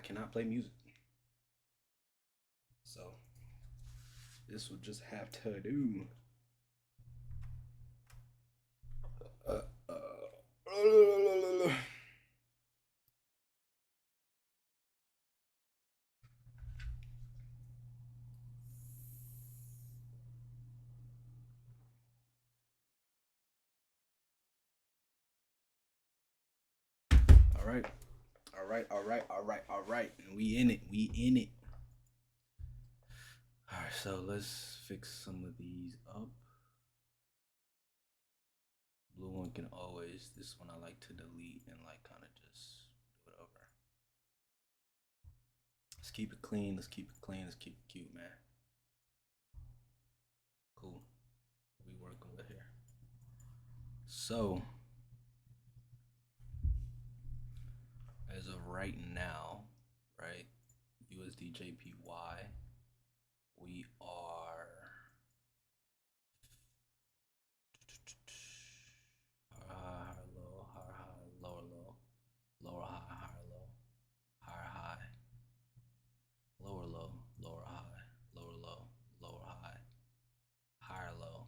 cannot play music. So this will just have to do. Uh, uh, all right. All right, all right, all right, all right. And we in it. We in it. All right, so let's fix some of these up. Blue one can always, this one I like to delete and like kind of just do it over. Let's keep it clean. Let's keep it clean. Let's keep it cute, man. Cool. We working with here. So, as of right now, right, USD JPY, we are high, low, high, lower, low, lower, high, higher, low, higher, high, lower, low, lower, high, lower, low, lower, high, higher, low.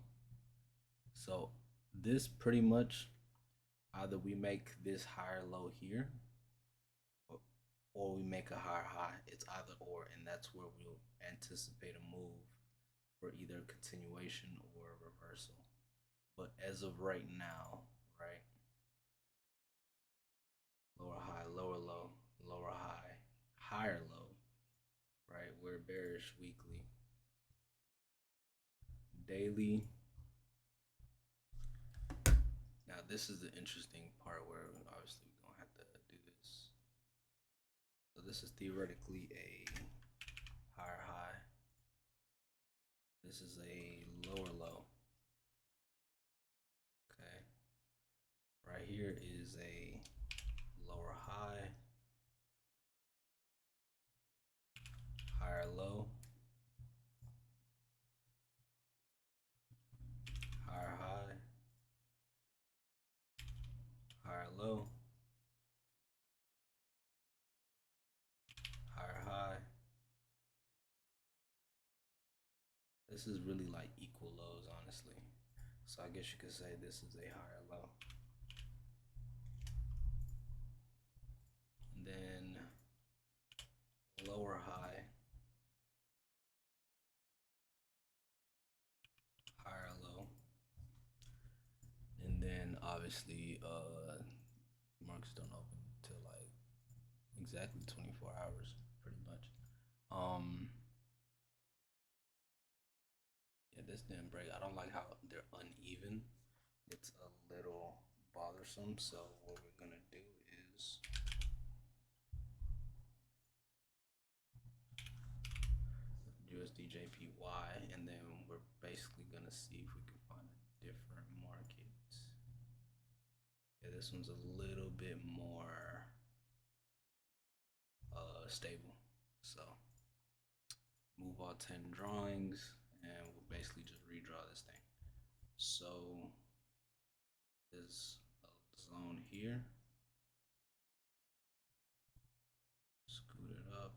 So this pretty much either we make this higher low here or we make a higher high. It's either or, and that's where we'll anticipate a move for either continuation or a reversal. But as of right now, right, lower high, lower low, lower high, higher low, right? We're bearish weekly, daily. Now this is the interesting part where obviously we're gonna have to do this. So this is theoretically a higher high. This is a lower low. Okay. Right here is a lower high, higher low, higher high, higher low, higher high. This is really like equal lows, honestly. So I guess you could say this is a higher low. And then lower high, higher low. And then obviously markets don't open till like exactly 24 hours pretty much. Um yeah, this didn't break. I don't like how they're uneven. It's a little bothersome. So what we're gonna do is USD JPY, and then we're basically gonna see if we can find a different market. Yeah, this one's a little bit more stable. So move all 10 drawings, and we'll basically just redraw this thing. So there's a zone here. Scoot it up.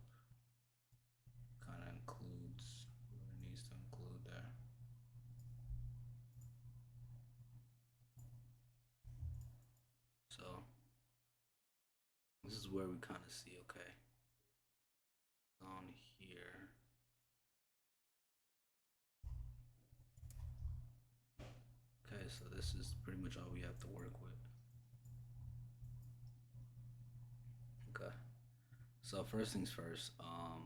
Kind of includes what it needs to include there. So this is where we kind of see, okay, on here. Okay, so this is pretty much all we have to work with. Okay, so first things first, I'll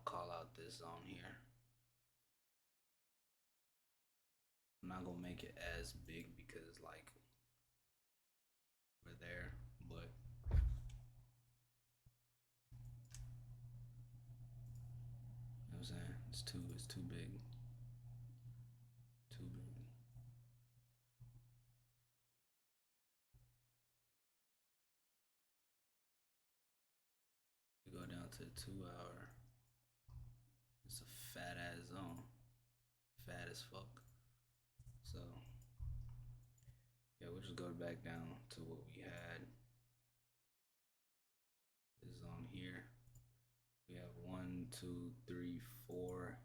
call out this zone here. I'm not gonna make it as big because like we're there, but you know what I'm saying? It's too big. Too big. We go down to the 2 hour. It's a fat ass zone. Fat as fuck. So yeah, we'll just go back down to what we had. 1, 2, 3, 4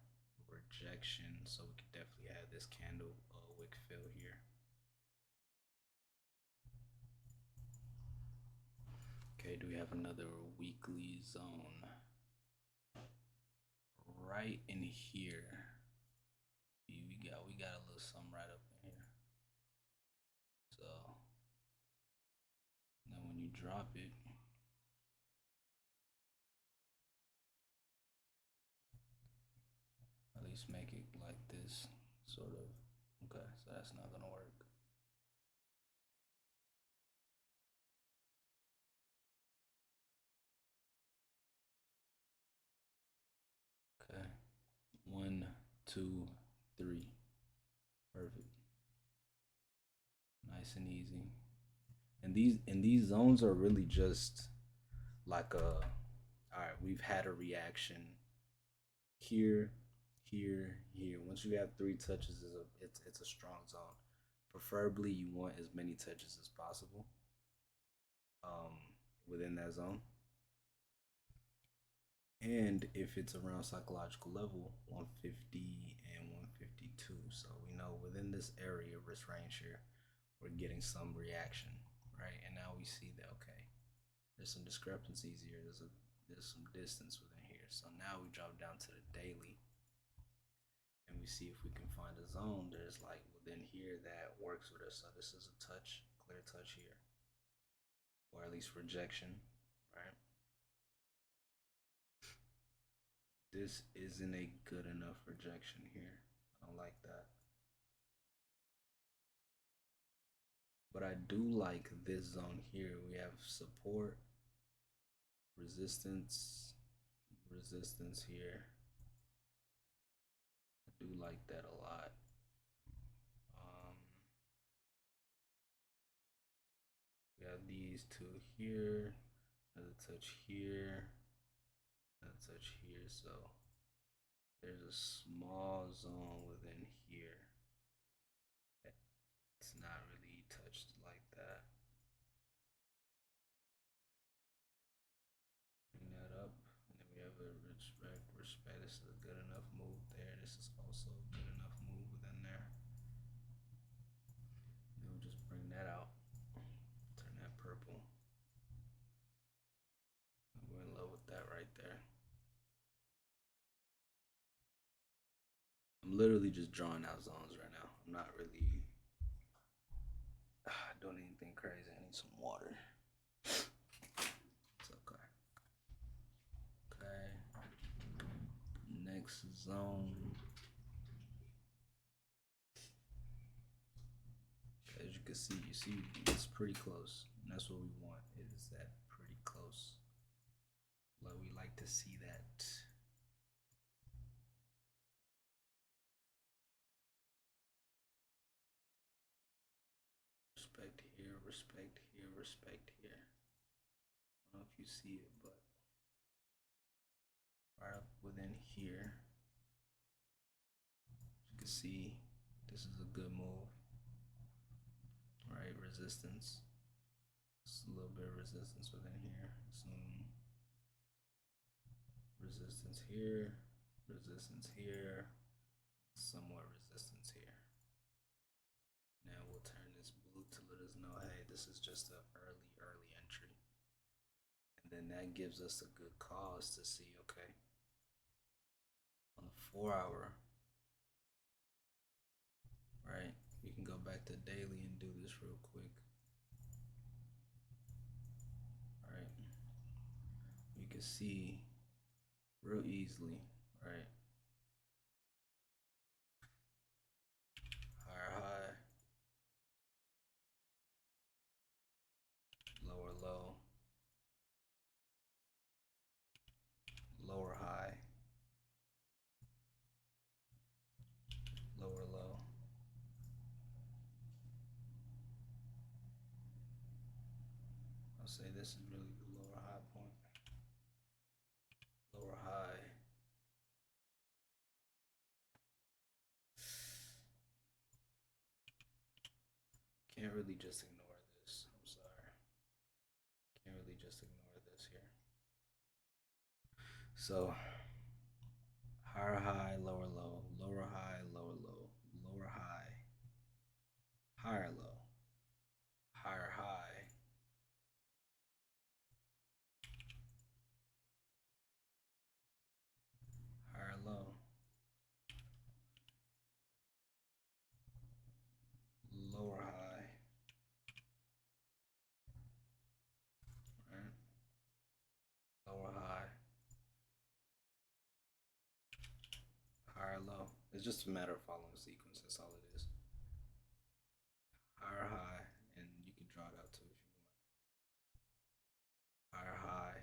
rejection. So we could definitely have this candle wick fill here. Okay, do we have another weekly zone? Right in here. We got a little something right up in here. So then when you drop it, at least make it like this, sort of. Okay, so that's not gonna work. Okay, 1, 2, 3. Perfect. Nice and easy. And these zones are really just like all right, we've had a reaction here, here, here. Once you have 3 touches, it's a strong zone. Preferably, you want as many touches as possible um, within that zone. And if it's around psychological level, 150 and 152. So we know within this area, risk range here, we're getting some reaction, right? And now we see that okay, there's some discrepancies here. There's some distance within here. So now we drop down to the daily, and we see if we can find a zone there's like within here that works with us. So this is a touch, clear touch here, or at least rejection, right? This isn't a good enough rejection here. I don't like that. But I do like this zone here. We have support, resistance, resistance here. I do like that a lot. Um, we have these two here, another touch here, another touch here. So there's a small zone within here. It's not really touched like that. Bring that up. And then we have a respect. Respect. This is a good enough move there. This is also a good enough move within there. And then we'll just bring that out. Turn that purple. We're in love with that right there. I'm literally just drawing out zones right now. I'm not really doing anything crazy. I need some water. It's okay. Okay. Next zone. As you can see, it's pretty close. And that's what we want, is that pretty close. Like we like to see that. Respect here, respect here, respect here. I don't know if you see it, but right up within here, you can see this is a good move. Right, resistance. Just a little bit of resistance within here. Some resistance here, resistance here, somewhat resistance here. Now we'll turn this blue to let us know, hey, this is just an early entry. And then that gives us a good cause to see, okay, on the 4 hour, right? We can go back to daily and do this real quick. Right? You can see real easily, right? Higher high, lower low, lower high, lower low. I'll say this is really the lower high point. Lower high. Can't really just ignore this. I'm sorry. Can't really just ignore this here. So higher high, lower low, lower high, lower low, lower high, higher low, higher high, higher low, lower high, right? Lower high, higher low. It's just a matter of following sequence. That's all it is. Higher high, and you can draw it out too if you want. Higher high,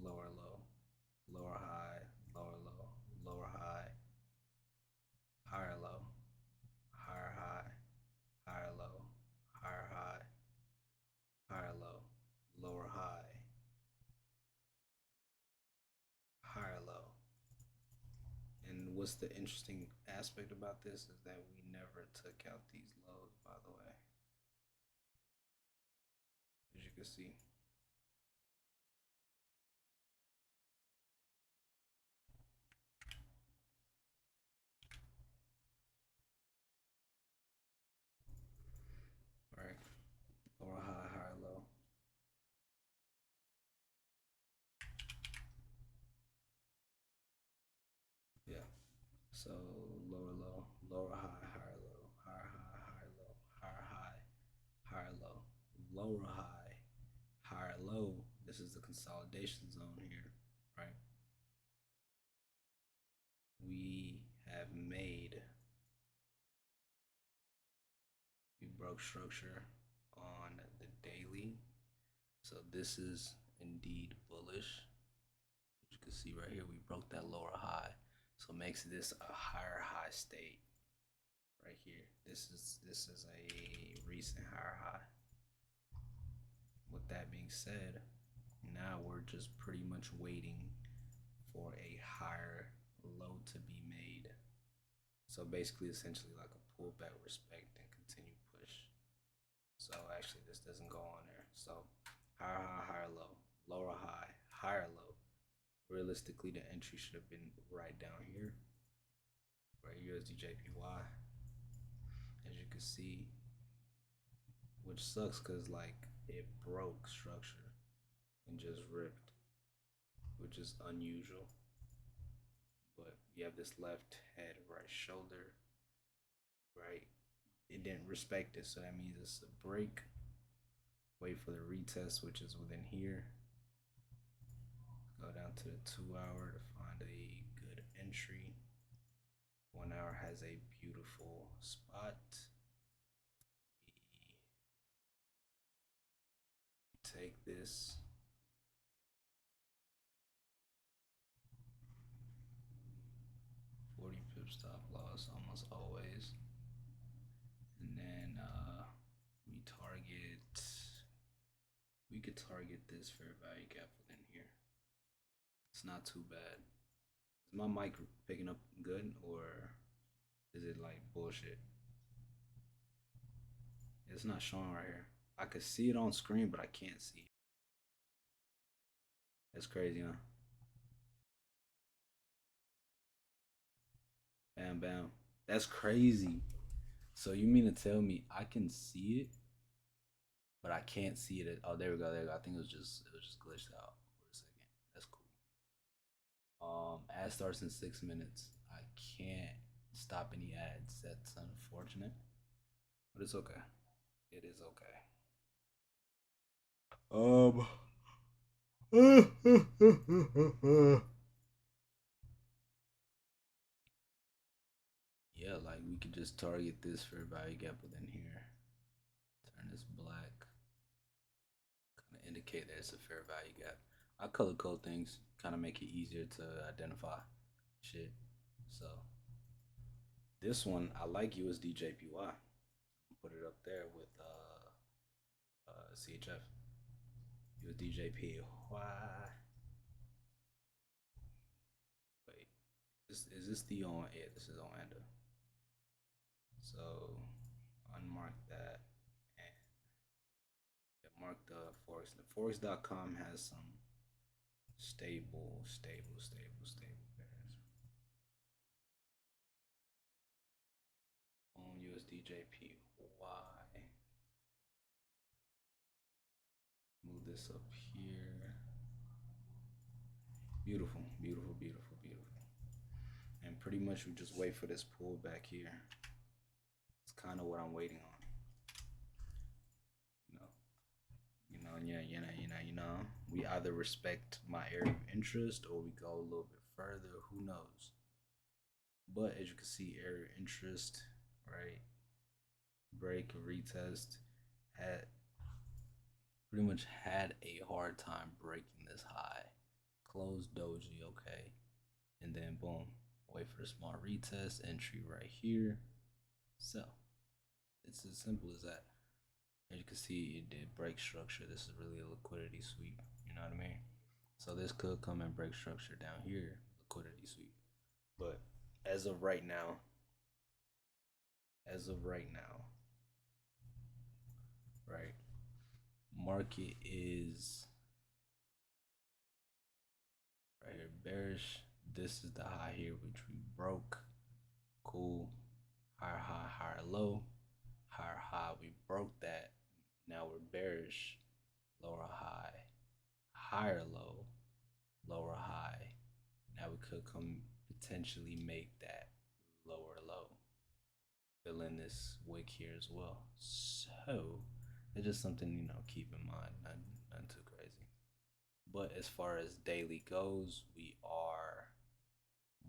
lower low, lower high, lower low, lower high, higher low, higher high, higher low, higher high, higher low, lower high, higher low. And what's the interesting aspect about this is that we never took out these lows, by the way, as you can see. All right, lower high, higher low. Yeah. So lower low, lower high, higher low, higher high, higher low, higher high, higher low, lower high, higher low. This is the consolidation zone here, right? We have made, we broke structure on the daily. So this is indeed bullish. As you can see right here, we broke that lower high. So it makes this a higher high state right here. This is a recent higher high. With that being said, now we're just pretty much waiting for a higher low to be made. So basically, essentially like a pullback, respect, and continue push. So actually, this doesn't go on there. So higher high, higher low, lower high, higher low. Realistically, the entry should have been right down here, right? USD as you can see, which sucks because like it broke structure and just ripped, which is unusual. But you have this left head, right shoulder, right? It didn't respect it, so that means it's a break. Wait for the retest, which is within here. Go down to the 2 hour to find a good entry. 1 hour has a beautiful spot. We take this. 40 pip stop loss almost always. And then we could target this fair value gap within here. It's not too bad. Is my mic picking up good or is it like bullshit? It's not showing right here. I could see it on screen, but I can't see it. That's crazy, huh? Bam, bam. That's crazy. So you mean to tell me I can see it, but I can't see it? Oh, there we go. There we go. I think it was just glitched out for a second. That's cool. Ad starts in 6 minutes. I can't stop any ads. That's unfortunate, but it's okay. It is okay. Um. Yeah, like we could just target this fair value gap within here. Turn this black. Kind of indicate there's a fair value gap. I color code things, kind of make it easier to identify shit. So this one, I like USDJPY. Put it up there with CHF. USDJPY. Wait, is this the on? Yeah, this is on Anda. So unmark that and mark the Forex. The Forex.com has some stable pairs. Beautiful, beautiful, beautiful, beautiful. And pretty much we just wait for this pullback here. It's kind of what I'm waiting on. You know, We either respect my area of interest or we go a little bit further. Who knows? But as you can see, area of interest, right? Break, retest, had pretty much had a hard time breaking this high. Closed doji, okay. And then boom, wait for the small retest, entry right here, sell. It's as simple as that. As you can see, it did break structure. This is really a liquidity sweep. You know what I mean? So this could come and break structure down here, liquidity sweep. But as of right now, as of right now, right, market is right here bearish. This is the high here which we broke. Cool. Higher high, higher low. Higher high, we broke that. Now we're bearish. Lower high, higher low, lower high. Now we could come potentially make that lower low. Fill in this wick here as well. So it's just something, keep in mind. Not too crazy. But as far as daily goes, we are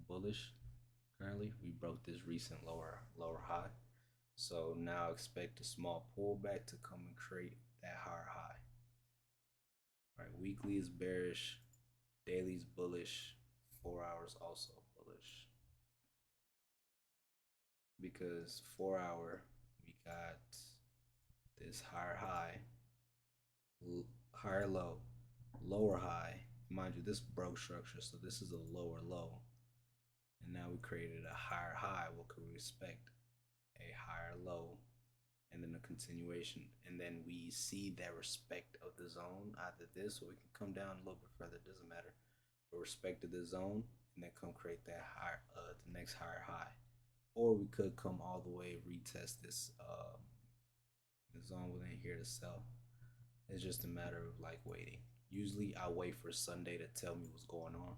bullish currently. We broke this recent lower high. So now expect a small pullback to come and create that higher high. Right, weekly is bearish, daily is bullish, 4 hours also bullish. Because 4 hour, we got this higher high, higher low, lower high. Mind you, this broke structure, so this is a lower low. And now we created a higher high. What could we expect? A higher low, and then a continuation. And then we see that respect of the zone, either this or we can come down a little bit further, it doesn't matter. But respect of the zone and then come create that higher the next higher high. Or we could come all the way, retest this the zone within here to sell. It's just a matter of like waiting. Usually I wait for Sunday to tell me what's going on,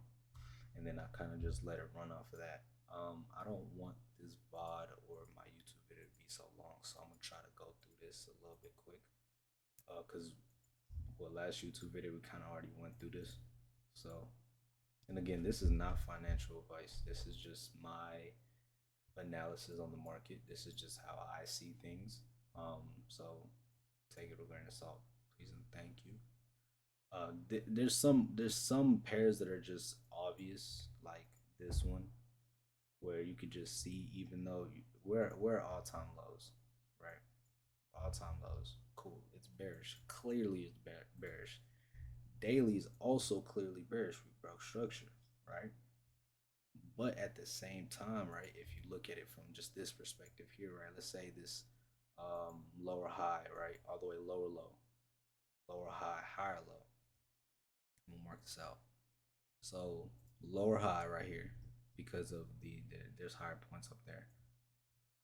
and then I kind of just let it run off of that. I don't want this VOD or my YouTube video to be so long, so I'm gonna try to go through this a little bit quick. Cause last YouTube video we kind of already went through this. So, and again, this is not financial advice. This is just my analysis on the market. This is just how I see things. So take it with a grain of salt, please and thank you. There's some pairs that are just obvious, like this one, where you could just see, even though we're all time lows, right? All time lows. Cool. It's bearish. Clearly, it's bearish. Daily is also clearly bearish. We broke structure, right? But at the same time, right? If you look at it from just this perspective here, right? Let's say this lower high, right? All the way lower low, lower high, higher low. I'm gonna mark this out. So lower high right here, because of there's higher points up there.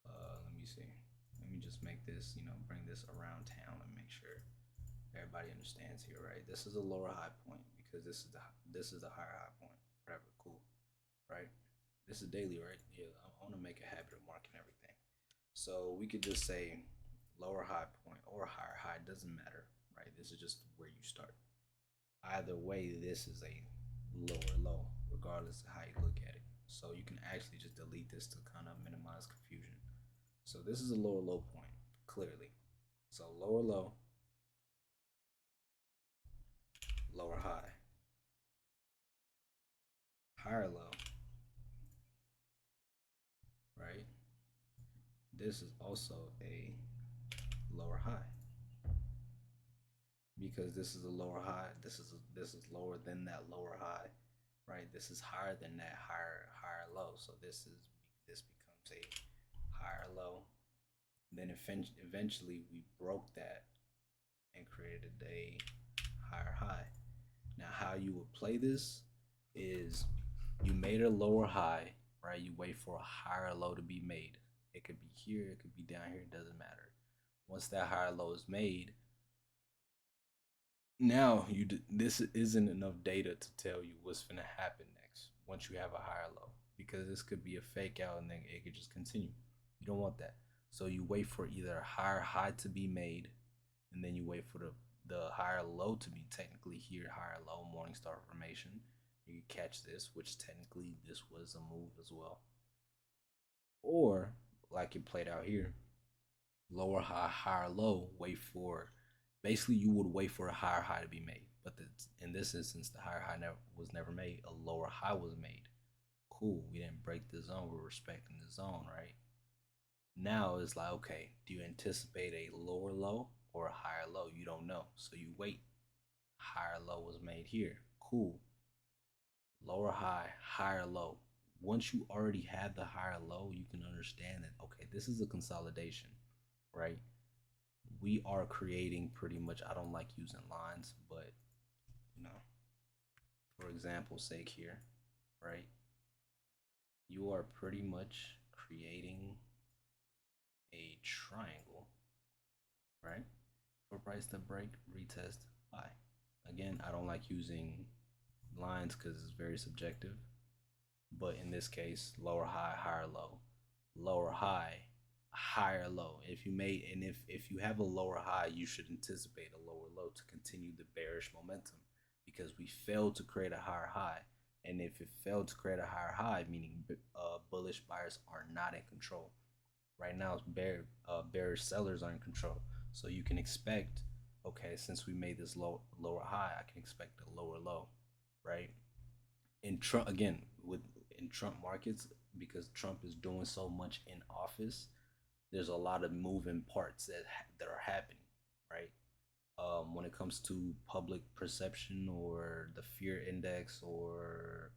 Let me see. Let me just make this, bring this around town and make sure everybody understands here, right? This is a lower high point because this is a higher high point. Whatever, cool, right? This is daily, right? Yeah, I want to make a habit of marking everything. So we could just say lower high point or higher high, doesn't matter, right? This is just where you start. Either way, this is a lower low, regardless of how you look at it. So you can actually just delete this to kind of minimize confusion. So this is a lower low point, clearly. So lower low, lower high, higher low, right? This is also a lower high because this is a lower high. This is lower than that lower high, right? This is higher than that higher low. So this becomes a higher low. And then eventually we broke that and created a higher high. Now, how you would play this is you made a lower high, right? You wait for a higher low to be made. It could be here, it could be down here, it doesn't matter. Once that higher low is made, Now this isn't enough data to tell you what's gonna happen next once you have a higher low, because this could be a fake out and then it could just continue. You don't want that. So you wait for either a higher high to be made, and then you wait for the higher low to be technically here, higher low, morning star formation. You catch this, which technically this was a move as well. Or like it played out here, lower high, higher low, wait for, basically you would wait for a higher high to be made. But in this instance, the higher high was never made. A lower high was made. Cool, we didn't break the zone. We're respecting the zone, right? Now it's like, okay, do you anticipate a lower low or a higher low? You don't know. So you wait. Higher low was made here. Cool. Lower high, higher low. Once you already had the higher low, you can understand that, okay, this is a consolidation, right? We are creating pretty much, I don't like using lines, but you know, for example's sake here, right? You are pretty much creating a triangle, right? For price to break, retest, buy. Again, I don't like using lines because it's very subjective, but in this case, lower high, higher low, lower high, higher low. If you made, and if you have a lower high, you should anticipate a lower low to continue the bearish momentum, because we failed to create a higher high. And if it failed to create a higher high, meaning bullish buyers are not in control. Right now, bearish sellers are in control. So you can expect, okay, since we made this lower high, I can expect a lower low, right? In Trump again, with in Trump markets, because Trump is doing so much in office, there's a lot of moving parts that are happening, right? When it comes to public perception or the fear index or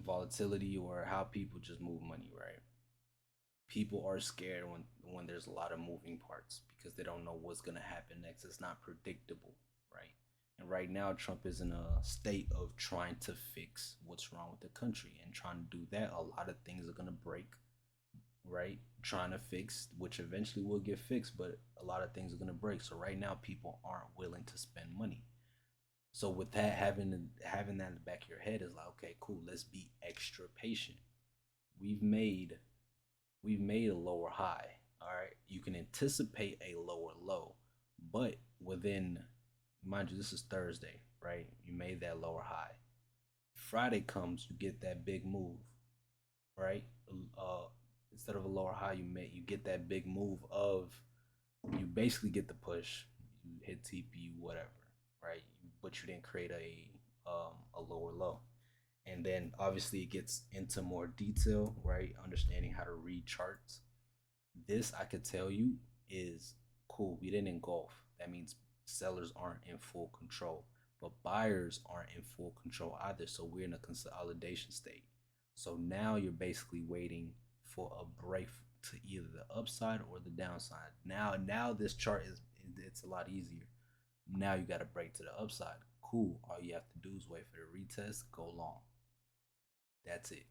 volatility or how people just move money, right? People are scared when there's a lot of moving parts because they don't know what's going to happen next. It's not predictable, right? And right now Trump is in a state of trying to fix what's wrong with the country, and trying to do that, a lot of things are going to break, right? Trying to fix, which eventually will get fixed, but a lot of things are going to break. So right now people aren't willing to spend money. So with that, having that in the back of your head is like, okay, cool, let's be extra patient. we've made we've made a lower high. All right, you can anticipate a lower low, but within, mind you, this is Thursday, right? You made that lower high. Friday comes, you get that big move, right? Uh, Instead of a lower high, you get that big move of, you basically get the push, you hit TP, whatever, right? But you didn't create a lower low. And then obviously it gets into more detail, right? Understanding how to read charts. This I could tell you is cool. We didn't engulf. That means sellers aren't in full control, but buyers aren't in full control either. So we're in a consolidation state. So now you're basically waiting for a break to either the upside or the downside. Now this chart is, it's a lot easier. Now you got to break to the upside. Cool. All you have to do is wait for the retest, go long. That's it.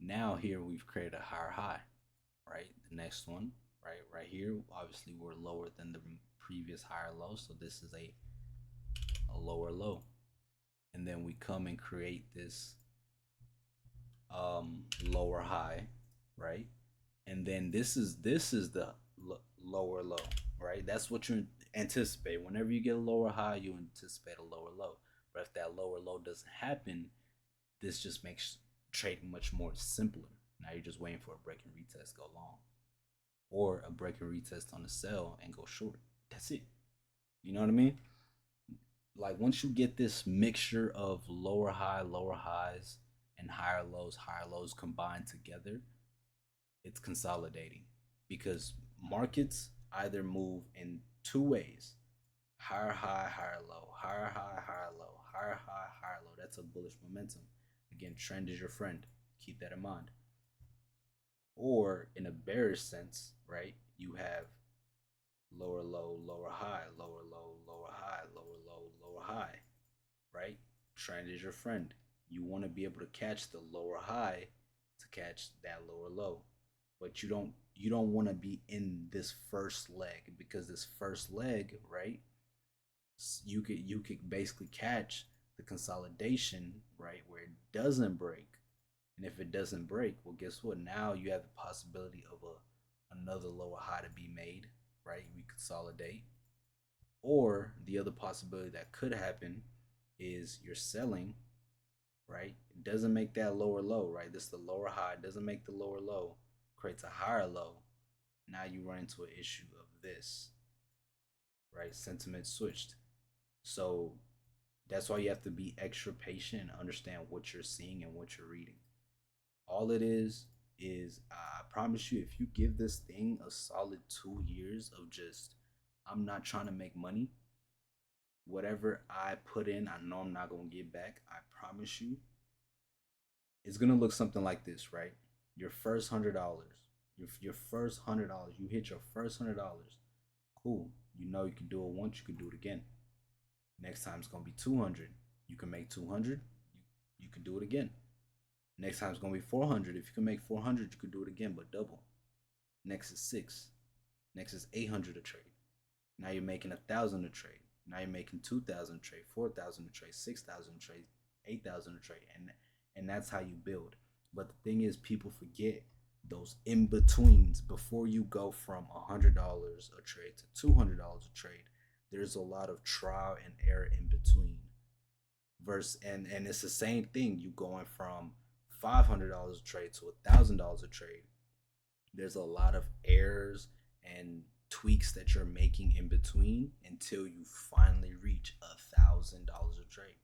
Now here we've created a higher high, right? The next one, right here, obviously we're lower than the previous higher low, so this is a lower low. And then we come and create this lower high, right? And then this is the lower low, right? That's what you anticipate. Whenever you get a lower high, you anticipate a lower low. But if that lower low doesn't happen, this just makes trading much more simpler. Now you're just waiting for a break and retest, go long, or a break and retest on the sell and go short. That's it. You know what I mean? Like once you get this mixture of lower highs, and higher lows combined together, it's consolidating, because markets either move in two ways: higher high, higher low, higher high, higher low, higher high, higher low. That's a bullish momentum. Again, trend is your friend. Keep that in mind. Or in a bearish sense, right? You have lower low, lower high, lower low, lower high, lower low, lower high, right? Trend is your friend. You want to be able to catch the lower high to catch that lower low, but you don't. you don't want to be in this first leg, because this first leg, right? You could basically catch the consolidation, right, where it doesn't break. And if it doesn't break, well, guess what? Now you have the possibility of another lower high to be made, right? We consolidate. Or the other possibility that could happen is you're selling, right? It doesn't make that lower low, right? This is the lower high. It doesn't make the lower low, creates a higher low. Now you run into an issue of this, right? Sentiment switched. So that's why you have to be extra patient and understand what you're seeing and what you're reading. All it is I promise you, if you give this thing a solid 2 years of just, I'm not trying to make money. Whatever I put in, I know I'm not gonna get back. I promise you, it's gonna look something like this, right? Your first $100, your first $100, you hit your first $100. Cool. You know you can do it once, you can do it again. Next time it's gonna be 200. You can make 200. You can do it again. Next time it's gonna be 400. If you can make 400, you could do it again, but double. Next is six. Next is 800 a trade. Now you're making 1,000 a trade. Now you're making 2,000 a trade, 4,000 a trade, 6,000 a trade, 8,000 a trade, and that's how you build. But the thing is, people forget those in betweens before you go from $100 a trade to $200 a trade. There's a lot of trial and error in between. Verse and it's the same thing. You going from $500 a trade to $1,000 a trade. There's a lot of errors and tweaks that you're making in between until you finally reach $1,000 a trade.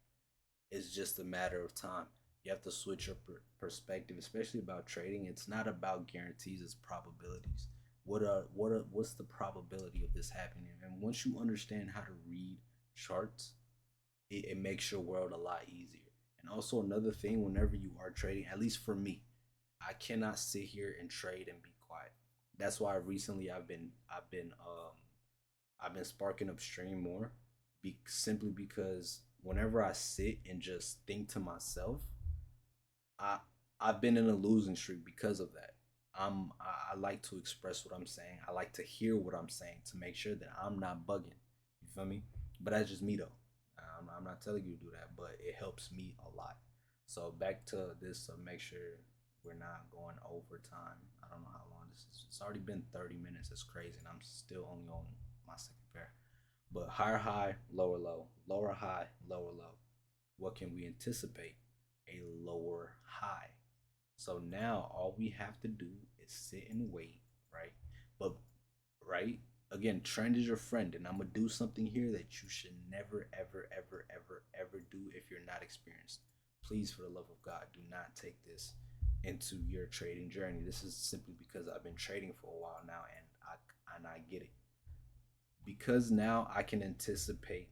It's just a matter of time. You have to switch your perspective, especially about trading. It's not about guarantees; it's probabilities. What's the probability of this happening? And once you understand how to read charts, it makes your world a lot easier. And also another thing, whenever you are trading, at least for me, I cannot sit here and trade and be quiet. That's why recently I've been sparking up stream more, simply because whenever I sit and just think to myself, I I've been in a losing streak because of that. I like to express what I'm saying. I like to hear what I'm saying to make sure that I'm not bugging. You feel me? But that's just me though. I'm not telling you to do that, but it helps me a lot. So back to this. Make sure we're not going over time. I don't know how long this is. It's already been 30 minutes. That's crazy, and I'm still only on my second pair. But higher high, lower low, lower high, lower low. What can we anticipate? A lower high. So now all we have to do is sit and wait, right? But right, again, trend is your friend, and I'm gonna do something here that you should never, ever, ever, ever, ever do if you're not experienced. Please, for the love of God, do not take this into your trading journey. This is simply because I've been trading for a while now, and I get it. Because now I can anticipate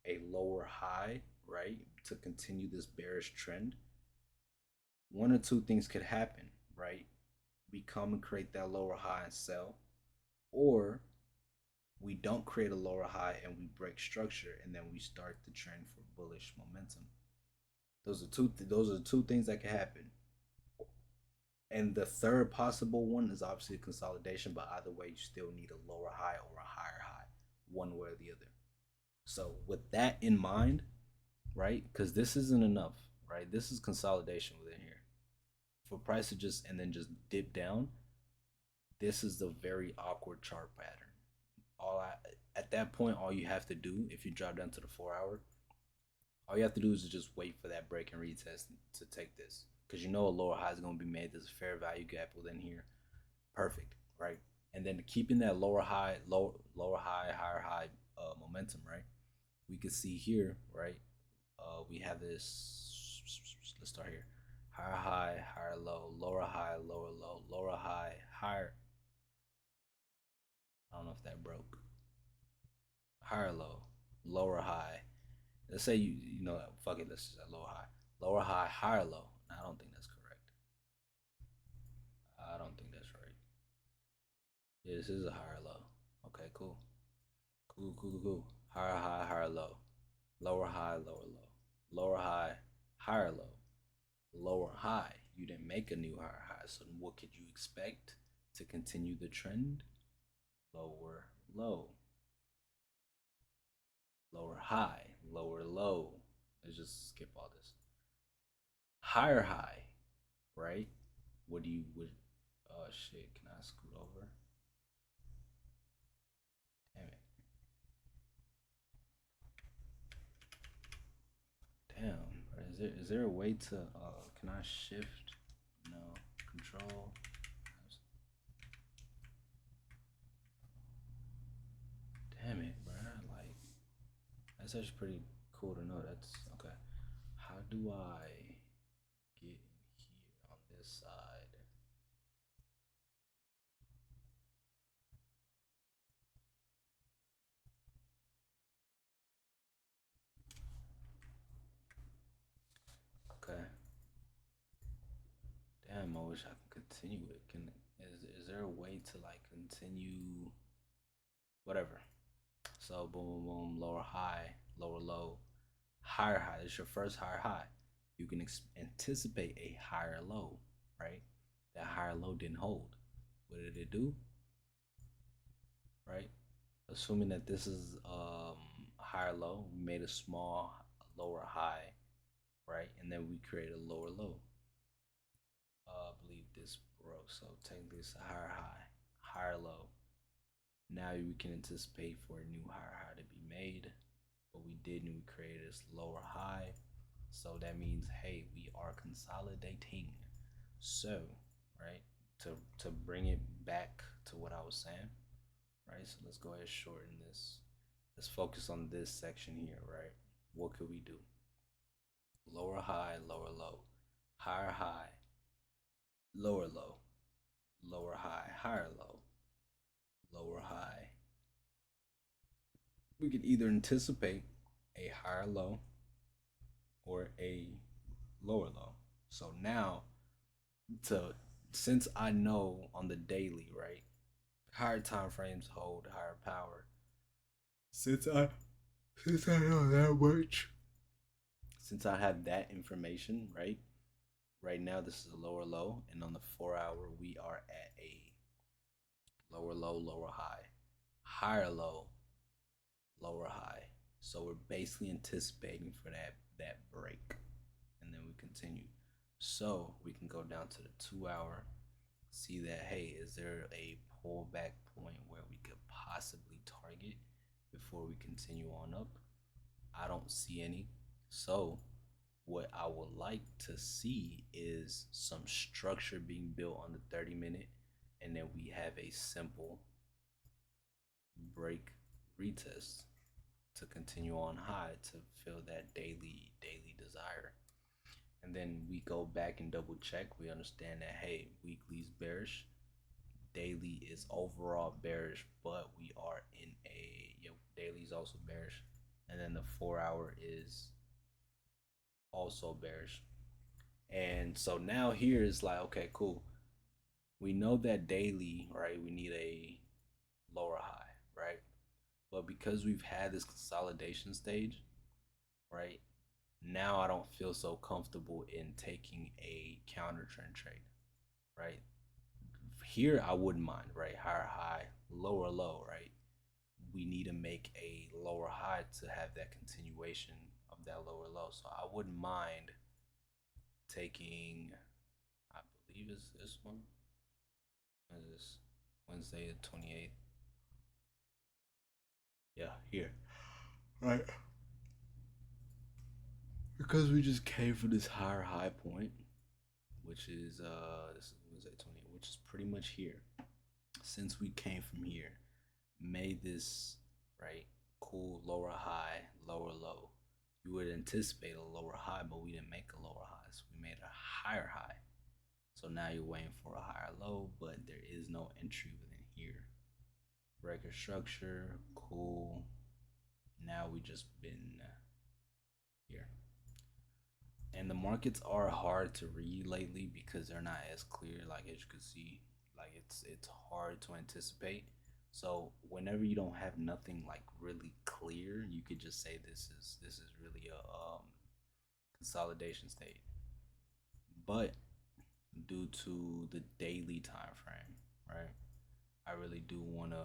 a lower high, right, to continue this bearish trend. One or two things could happen, right? We come and create that lower high and sell, or we don't create a lower high and we break structure, and then we start the trend for bullish momentum. Those are the two things that can happen. And the third possible one is obviously consolidation, but either way, you still need a lower high or a higher high, one way or the other. So with that in mind, right? Because this isn't enough, right? This is consolidation within here. For price to just and then just dip down, this is the very awkward chart pattern. At that point, all you have to do, if you drop down to the 4 hour, all you have to do is just wait for that break and retest to take this, because you know a lower high is going to be made. There's a fair value gap within here. Perfect, right? And then keeping that lower high, lower high, higher high momentum, right? We can see here, right? We have this. Let's start here. Higher high, higher low, lower high, lower low, lower high, higher. I don't know if that broke. Higher low, lower high. Let's say you know fuck it. Let's just say lower high, higher low. I don't think that's correct. I don't think that's right. Yeah, this is a higher low. Okay, cool, cool. Higher high, higher low, lower high, lower low, lower high, higher low, lower high. You didn't make a new higher high, so what could you expect? To continue the trend, lower low, lower high, lower low. Let's just skip all this. Higher high, right? What do you would oh shit, can I scoot over? Damn it. Damn, bro. Is there a way to can I shift? No. Control. Damn it, bro. Like that's actually pretty cool to know. That's okay. How do I get in here on this side? Okay. Damn, I wish I could continue it. Is there a way to like continue whatever? So boom, boom, boom, lower high, lower low, higher high. This is your first higher high. You can anticipate a higher low, right? That higher low didn't hold. What did it do? Right? Assuming that this is higher low, we made a small lower high, right? And then we create a lower low. I believe this broke, so technically it's a higher high, higher low. Now we can anticipate for a new higher high to be made. What we did and we created this lower high. So that means hey, we are consolidating. So, right, to bring it back to what I was saying, right? So let's go ahead and shorten this. Let's focus on this section here, right? What could we do? Lower high, lower low, higher high, lower low, lower high, higher low, lower high. We could either anticipate a higher low or a lower low. So now to since I know on the daily, right? Higher time frames hold higher power. Since I since I know that much. Since I have that information, right? Right now this is a lower low, and on the 4 hour we are at a lower low, lower high, higher low, lower high. So we're basically anticipating for that break, and then we continue. So we can go down to the 2 hour, see that hey, is there a pullback point where we could possibly target before we continue on up? I don't see any. So what I would like to see is some structure being built on the 30 minute, and then we have a simple break retest to continue on high to fill that daily desire. And then we go back and double check. We understand that hey, weekly's bearish, daily is overall bearish, but we are in a daily is also bearish, and then the 4 hour is also bearish. And so now here is like okay, cool. We know that daily, right? We need a lower high, right? But because we've had this consolidation stage, right? Now I don't feel so comfortable in taking a counter trend trade, right? Here I wouldn't mind, right? Higher high, lower low, right? We need to make a lower high to have that continuation of that lower low. So I wouldn't mind taking, I believe is this one. What is this? Wednesday the 28th. Yeah, here. Right. Because we just came from this higher high point, which is this is Wednesday 28th, which is pretty much here. Since we came from here, made this right cool lower high, lower low. You would anticipate a lower high, but we didn't make a lower high, so we made a higher high. So now you're waiting for a higher low, but there is no entry within here. Record structure, cool. Now we just been here. And the markets are hard to read lately because they're not as clear, like as you can see. Like it's hard to anticipate. So whenever you don't have nothing like really clear, you could just say this is really a consolidation state. But due to the daily time frame, right? I really do want to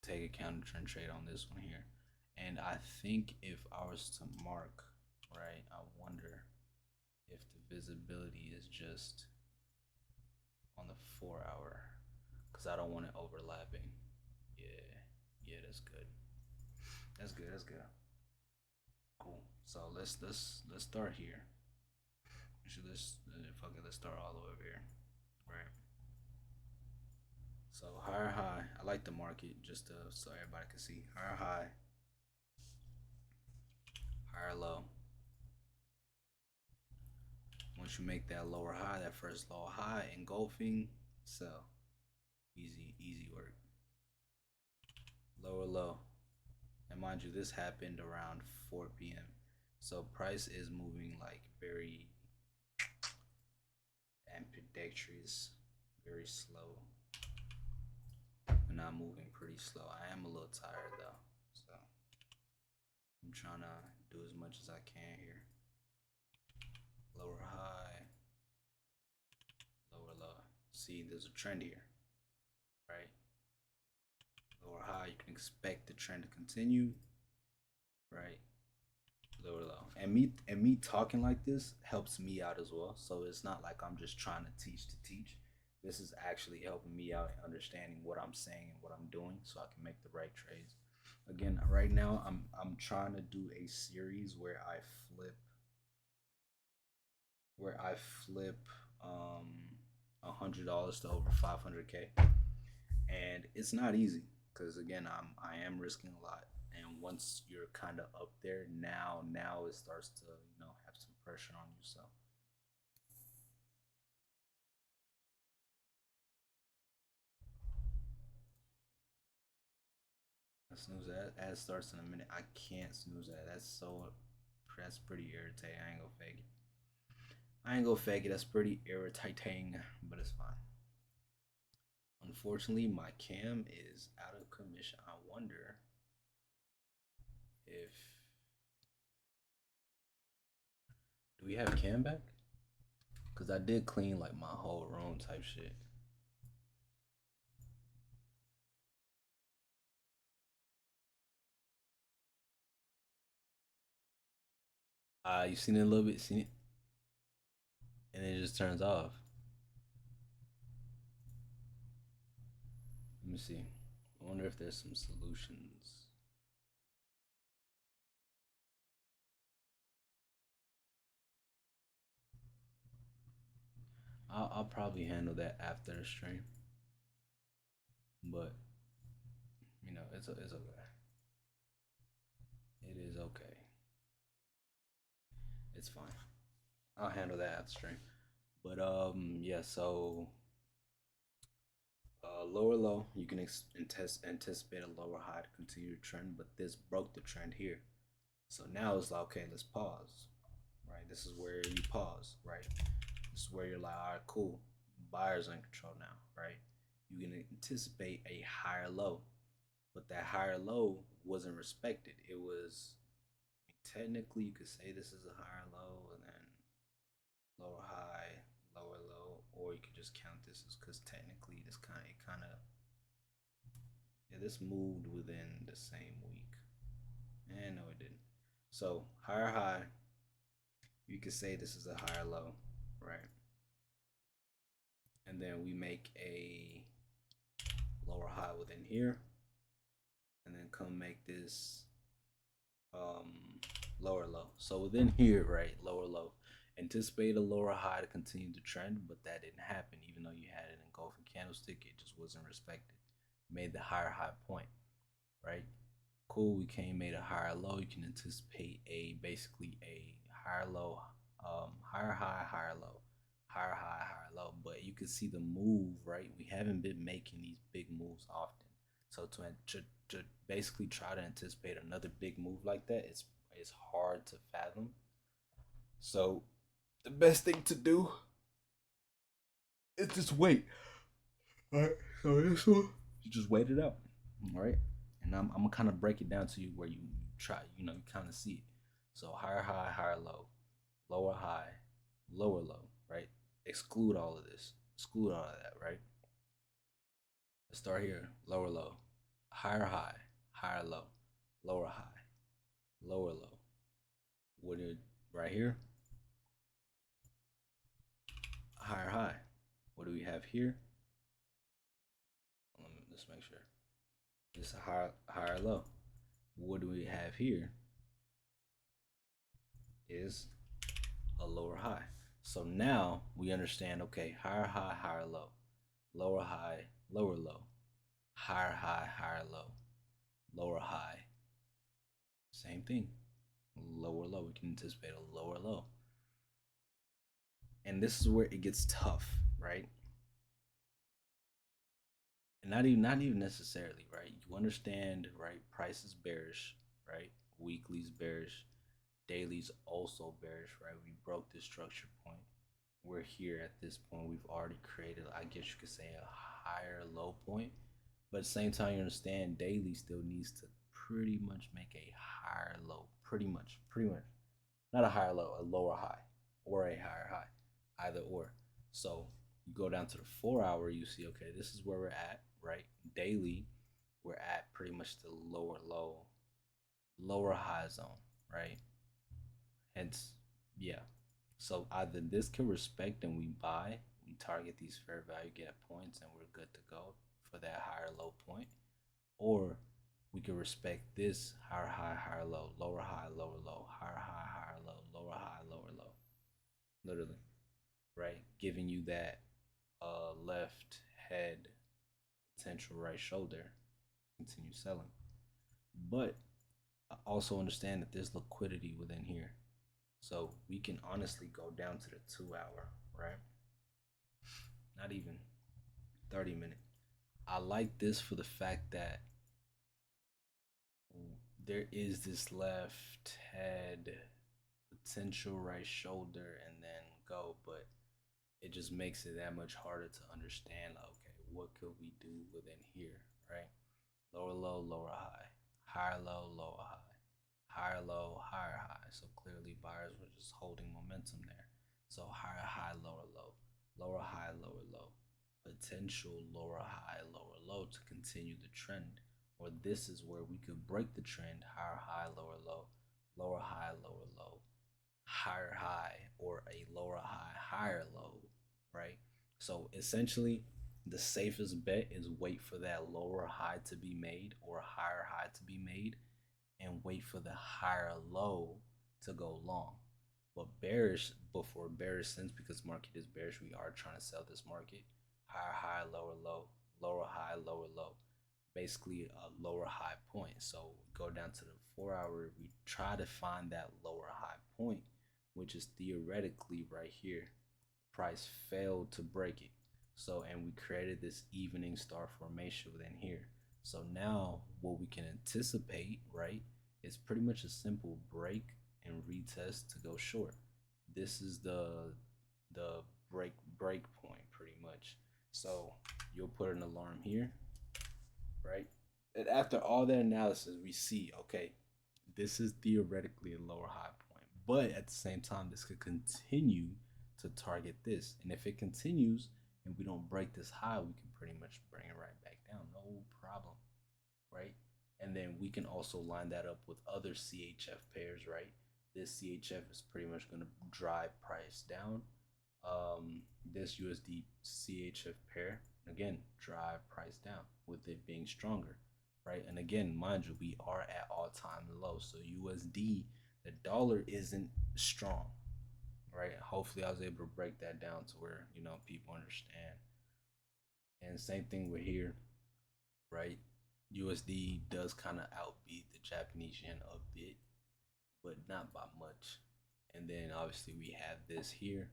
take a counter trend trade on this one here. And I think if I was to mark, right, I wonder if the visibility is just on the 4 hour because I don't want it overlapping. Yeah, yeah, that's good. That's good. That's good. Cool. So let's start here. Actually, fuck it. Let's start all the way over here. Right. So higher high. I like the market just so everybody can see. Higher high, higher low. Once you make that lower high, that first lower high engulfing, sell. Easy, easy work. Lower low. And mind you, this happened around 4 p.m. So price is moving like very ambidextrous, very slow. And I'm moving pretty slow. I am a little tired though. So I'm trying to do as much as I can here. Lower high, lower low. See, there's a trend here, right? Lower high, you can expect the trend to continue, right? Lower low. And me talking like this helps me out as well. So it's not like I'm just trying to teach. This is actually helping me out in understanding what I'm saying and what I'm doing so I can make the right trades. Again, right now I'm trying to do a series flip where I flip $100 to over 500K, and it's not easy because again I am risking a lot, and once you're kind of up there now it starts to have some pressure on you. So I snooze that ad starts in a minute. I can't snooze that. That's pretty irritating. I ain't gonna fake it. I ain't gonna fake it. That's pretty irritating, but it's fine. Unfortunately, my cam is out of commission. I wonder if do we have cam back? Cause I did clean like my whole room type shit. You seen it a little bit, seen it, and then it just turns off. Let me see. I wonder if there's some solutions. I'll probably handle that after the stream, but it's okay. It is okay. It's fine. I'll handle that after stream. But yeah. So lower low, you can anticipate a lower high to continue the trend, but this broke the trend here. So now it's like, okay, let's pause. Right. This is where you pause. Right. This is where you're like, all right, cool. Buyers are in control now. Right. You can anticipate a higher low, but that higher low wasn't respected. It was technically you could say this is a higher low and then lower high, lower low, or you could just count this as because technically this kind of yeah, this moved within the same week. And no, it didn't. So higher high, you could say this is a higher low, right? And then we make a lower high within here, and then come make this lower low. So within here, right, lower low. Anticipate a lower high to continue the trend, but that didn't happen. Even though you had an engulfing candlestick, it just wasn't respected. Made the higher high point, right? Cool. We came made a higher low. You can anticipate a basically a higher low, higher high, higher low, higher high, higher low. But you can see the move, right? We haven't been making these big moves often. So to basically try to anticipate another big move like that, it's hard to fathom. So the best thing to do is just wait. All right. So this one, you just wait it out. All right. And I'm gonna kind of break it down to you where you try, you kind of see it. So higher high, higher low, lower high, lower low, right? Exclude all of this. Exclude all of that, right? Let's start here. Lower low, higher high, higher low, lower high, lower low. What did right here? Higher high. What do we have here? Let's make sure. This is a higher low. What do we have here? Is a lower high. So now we understand, okay, higher high, higher low, lower high, lower low, higher high, higher low, lower high. Same thing. Lower low. We can anticipate a lower low. And this is where it gets tough, right? And not even necessarily, right? You understand, right? Price is bearish, right? Weekly's bearish, daily's also bearish, right? We broke the structure point. We're here at this point. We've already created, I guess you could say, a higher low point. But at the same time, you understand daily still needs to pretty much make a higher low. Pretty much. Not a higher low, a lower high or a higher high, either or. So you go down to the 4 hour, you see, okay, this is where we're at, right? Daily, we're at pretty much the lower low, lower high zone, right? Hence, yeah. So either this can respect and we buy, we target these fair value, get points, and we're good to go for that higher low point, or we can respect this higher high, higher low, lower high, lower low, higher high, higher low, lower high, lower low. Literally, right? Giving you that left head, potential right shoulder, continue selling. But I also understand that there's liquidity within here. So we can honestly go down to the 2 hour, right? Not even 30 minute. I like this for the fact that there is this left head, potential right shoulder, and then go, but it just makes it that much harder to understand. Like, okay, what could we do within here, right? Lower low, lower high, higher low, lower high, higher low, higher high. So clearly buyers were just holding momentum there. So higher high, lower low, lower high, lower low, potential lower high, lower low to continue the trend. Or this is where we could break the trend, higher high, lower low, lower high, lower low, higher high, or a lower high, higher low, right? So essentially, the safest bet is wait for that lower high to be made or higher high to be made and wait for the higher low to go long. But bearish, before bearish sense, because market is bearish, we are trying to sell this market. Higher high, lower low, lower high, lower low. Basically a lower high point. So go down to the 4 hour, we try to find that lower high point, which is theoretically right here. Price failed to break it. So, and we created this evening star formation within here. So now what we can anticipate, right, is pretty much a simple break and retest to go short. This is the break point pretty much. So you'll put an alarm here, right? And after all that analysis, we see, okay, this is theoretically a lower high point, but at the same time, this could continue to target this. And if it continues and we don't break this high, we can pretty much bring it right back down, no problem, right? And then we can also line that up with other CHF pairs, right? This CHF is pretty much going to drive price down. This USD CHF pair, again, drive price down with it being stronger, right? And again, mind you, we are at all-time low. So USD, the dollar isn't strong, right? Hopefully I was able to break that down to where, people understand. And same thing with here, right? USD does kind of outbeat the Japanese yen a bit, but not by much. And then obviously we have this here,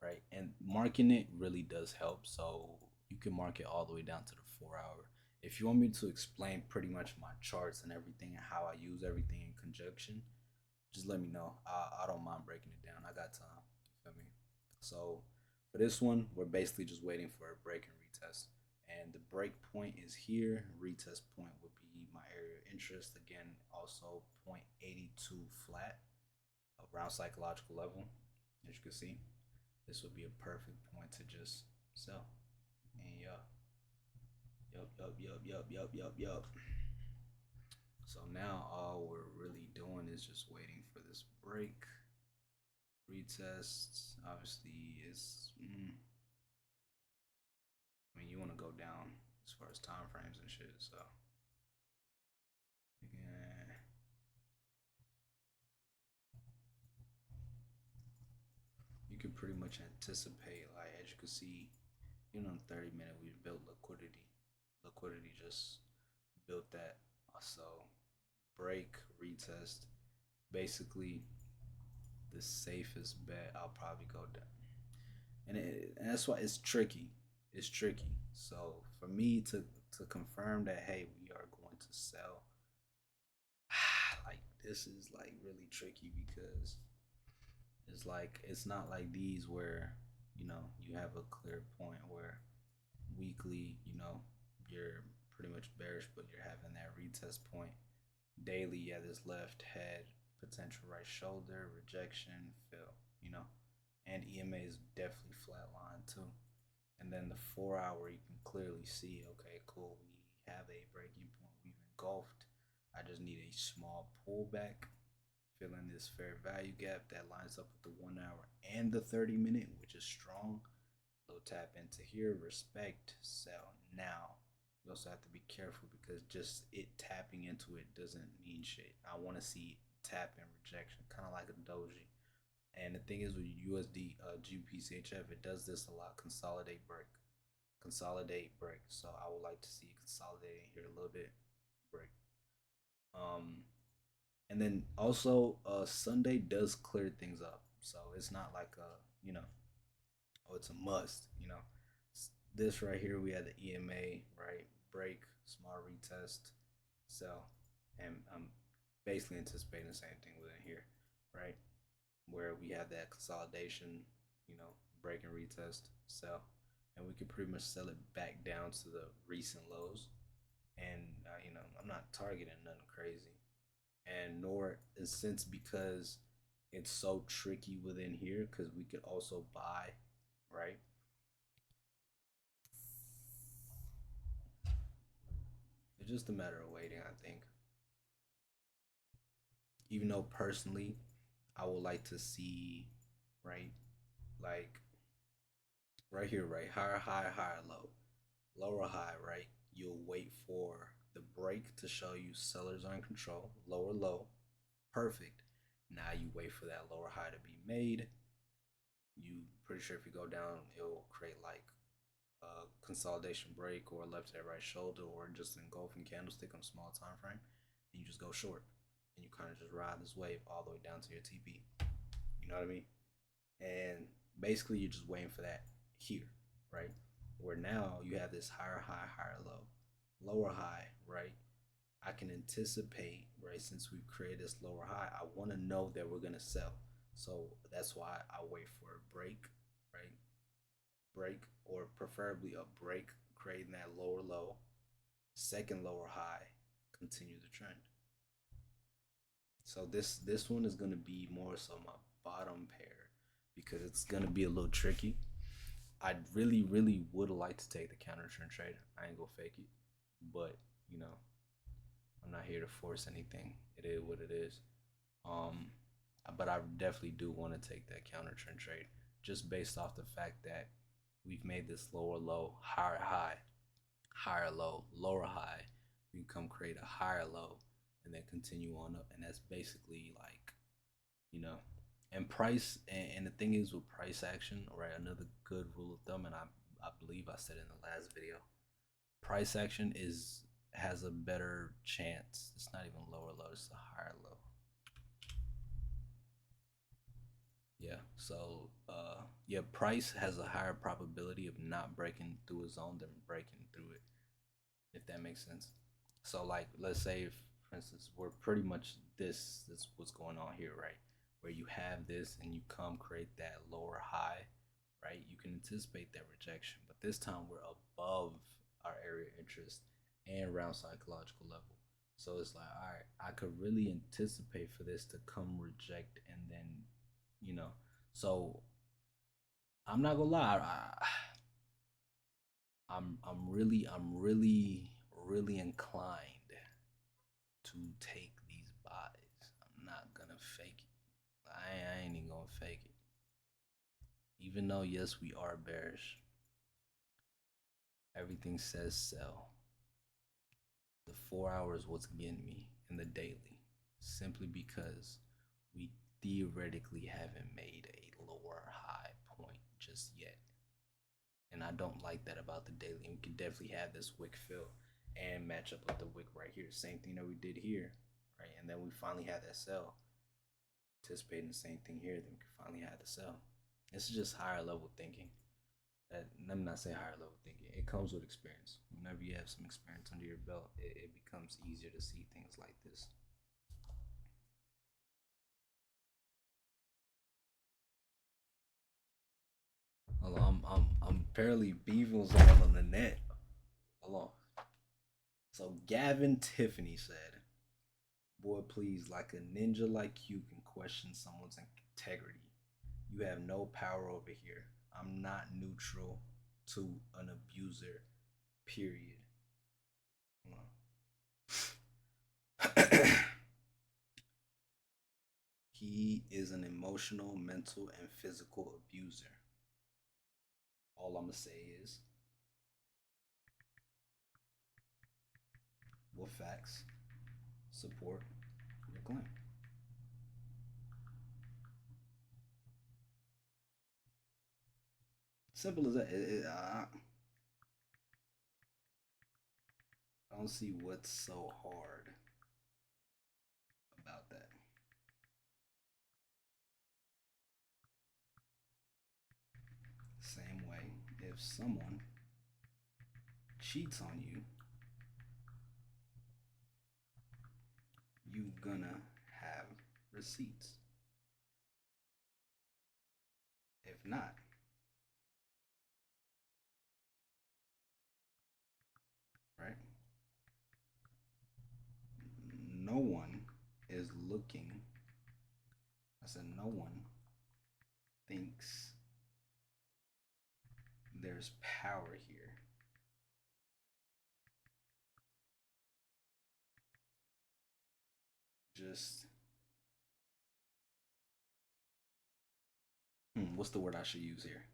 right? And marking it really does help. So you can mark it all the way down to the 4 hour. If you want me to explain pretty much my charts and everything and how I use everything in conjunction, just let me know. I don't mind breaking it down. I got time. You feel me? So for this one, we're basically just waiting for a break and retest. And the break point is here. Retest point would be my area of interest. Again, also 0.82 flat around psychological level. As you can see, this would be a perfect point to just sell. And yeah, Yup. So now all we're really doing is just waiting for this break. Retest obviously is. I mean, you want to go down as far as time frames and shit. So again, you can pretty much anticipate, like as you can see, even on 30 minute, we built liquidity. Liquidity just built that. So break, retest, basically the safest bet. I'll probably go down, and that's why it's tricky. It's tricky. So for me to confirm that, hey, we are going to sell, like this is like really tricky because it's like it's not like these where you have a clear point where weekly, you're pretty much bearish, but you're having that retest point. Daily, yeah, this left head, potential right shoulder, rejection, fill, and EMA is definitely flatline too. And then the 4 hour, you can clearly see, okay, cool, we have a breaking point. We've engulfed. I just need a small pullback, fill in this fair value gap that lines up with the 1 hour and the 30 minute, which is strong. Low tap into here, respect, sell. Now, you also have to be careful because just it tapping into it doesn't mean shit. I want to see tap and rejection, kind of like a doji. And the thing is with USD GPCHF, it does this a lot. Consolidate break. So I would like to see it consolidating here a little bit, break. Um, and then also Sunday does clear things up, so it's not like oh, it's a must. This right here we had the EMA, right, break, small retest, sell, and I'm basically anticipating the same thing within here, right, where we have that consolidation, break and retest, sell, and we could pretty much sell it back down to the recent lows. And I'm not targeting nothing crazy, and nor in sense because it's so tricky within here because we could also buy, right? It's just a matter of waiting, I think. Even though personally, I would like to see, right, like right here, right, higher high, higher low, lower high, right. You'll wait for the break to show you sellers are in control, lower low, perfect. Now you wait for that lower high to be made. You pretty sure if you go down, it'll create like a consolidation break or left to right shoulder or just engulfing candlestick on a small time frame, and you just go short and you kind of just ride this wave all the way down to your TP. You know what I mean? And basically, you're just waiting for that here, right? Where now you have this higher high, higher low, lower high, right? I can anticipate, right? Since we've created this lower high, I want to know that we're gonna sell. So that's why I wait for a break, right? Break, or preferably a break, creating that lower low, second lower high, continue the trend. So this one is gonna be more so my bottom pair because it's gonna be a little tricky. I really would like to take the counter trend trade. I ain't gonna fake it, but you know I'm not here to force anything. It is what it is. Um, but I definitely do want to take that counter trend trade just based off the fact that we've made this lower low, higher high, higher low, lower high. We can come create a higher low and then continue on up. And that's basically like, you know, and price. And the thing is with price action, right? Another good rule of thumb, and I believe I said in the last video, price action has a better chance. It's not even lower low, it's a higher low. Yeah. So yeah, price has a higher probability of not breaking through a zone than breaking through it, if that makes sense. So like let's say if, for instance, we're pretty much this what's going on here, right? Where you have this and you come create that lower high, right? You can anticipate that rejection, but this time we're above our area of interest and around psychological level. So it's like, all right, I could really anticipate for this to come reject and then, you know, so I'm not gonna lie, I'm really inclined to take these buys. I'm not gonna fake it. I ain't even gonna fake it. Even though yes, we are bearish, everything says sell. The 4 hours was getting me in the daily, simply because we theoretically haven't made a lower high point just yet. And I don't like that about the daily. And we can definitely have this wick fill and match up with the wick right here. Same thing that we did here, right? And then we finally had that sell. Anticipating the same thing here, then we can finally have the sell. This is just higher level thinking. Let me not say higher level thinking. It comes with experience. Whenever you have some experience under your belt, it becomes easier to see things like this. Hold on, I'm apparently beefing with someone on the net. Hold on. So Gavin Tiffany said, "Boy, please, like a ninja like you can question someone's integrity. You have no power over here. I'm not neutral to an abuser. Period." He is an emotional, mental, and physical abuser. All I'm gonna say is, what facts support your claim? Simple as that. I don't see what's so hard about that. Same way, if someone cheats on you, you gonna have receipts. If not, right? No one is looking. I said no one thinks there's power here. Just what's the word I should use here?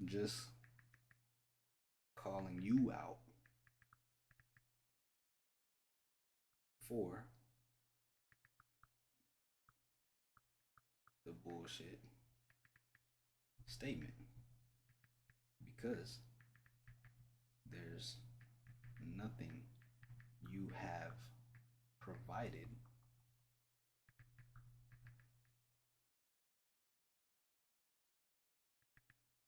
Just calling you out for the bullshit statement because there's nothing you have provided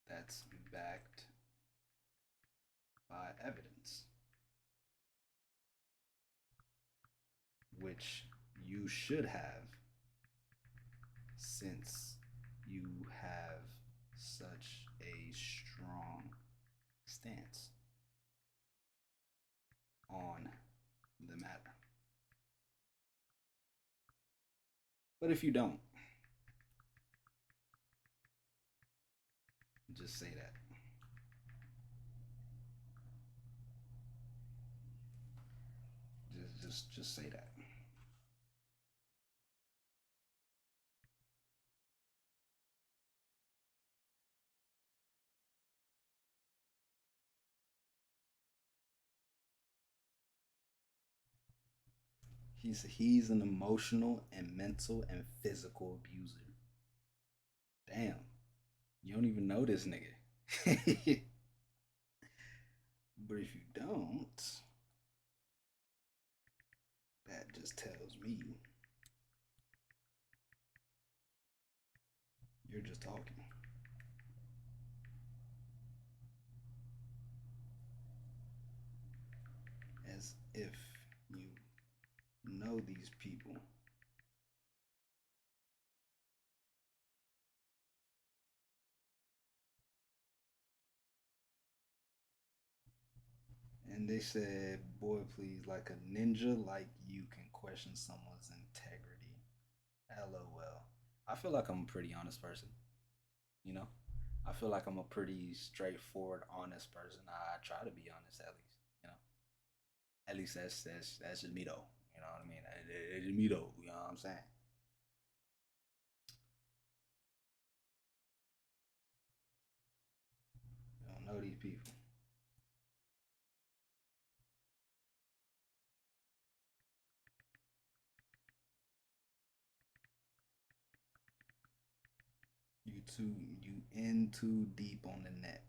that's backed by evidence, which you should have since you have such a strong stance on the matter. But if you don't, just say that. Just say that. He's an emotional and mental and physical abuser. Damn, you don't even know this nigga. But if you don't, that just tells me you're just talking. As if you know these people. And they said, boy, please, like a ninja, like you can question someone's integrity. LOL. I feel like I'm a pretty honest person. You know, I feel like I'm a pretty straightforward, honest person. I try to be honest at least. You know, at least that's just me though. You know what I mean? It's just me though. You know what I'm saying? You don't know these people. You in too deep on the net.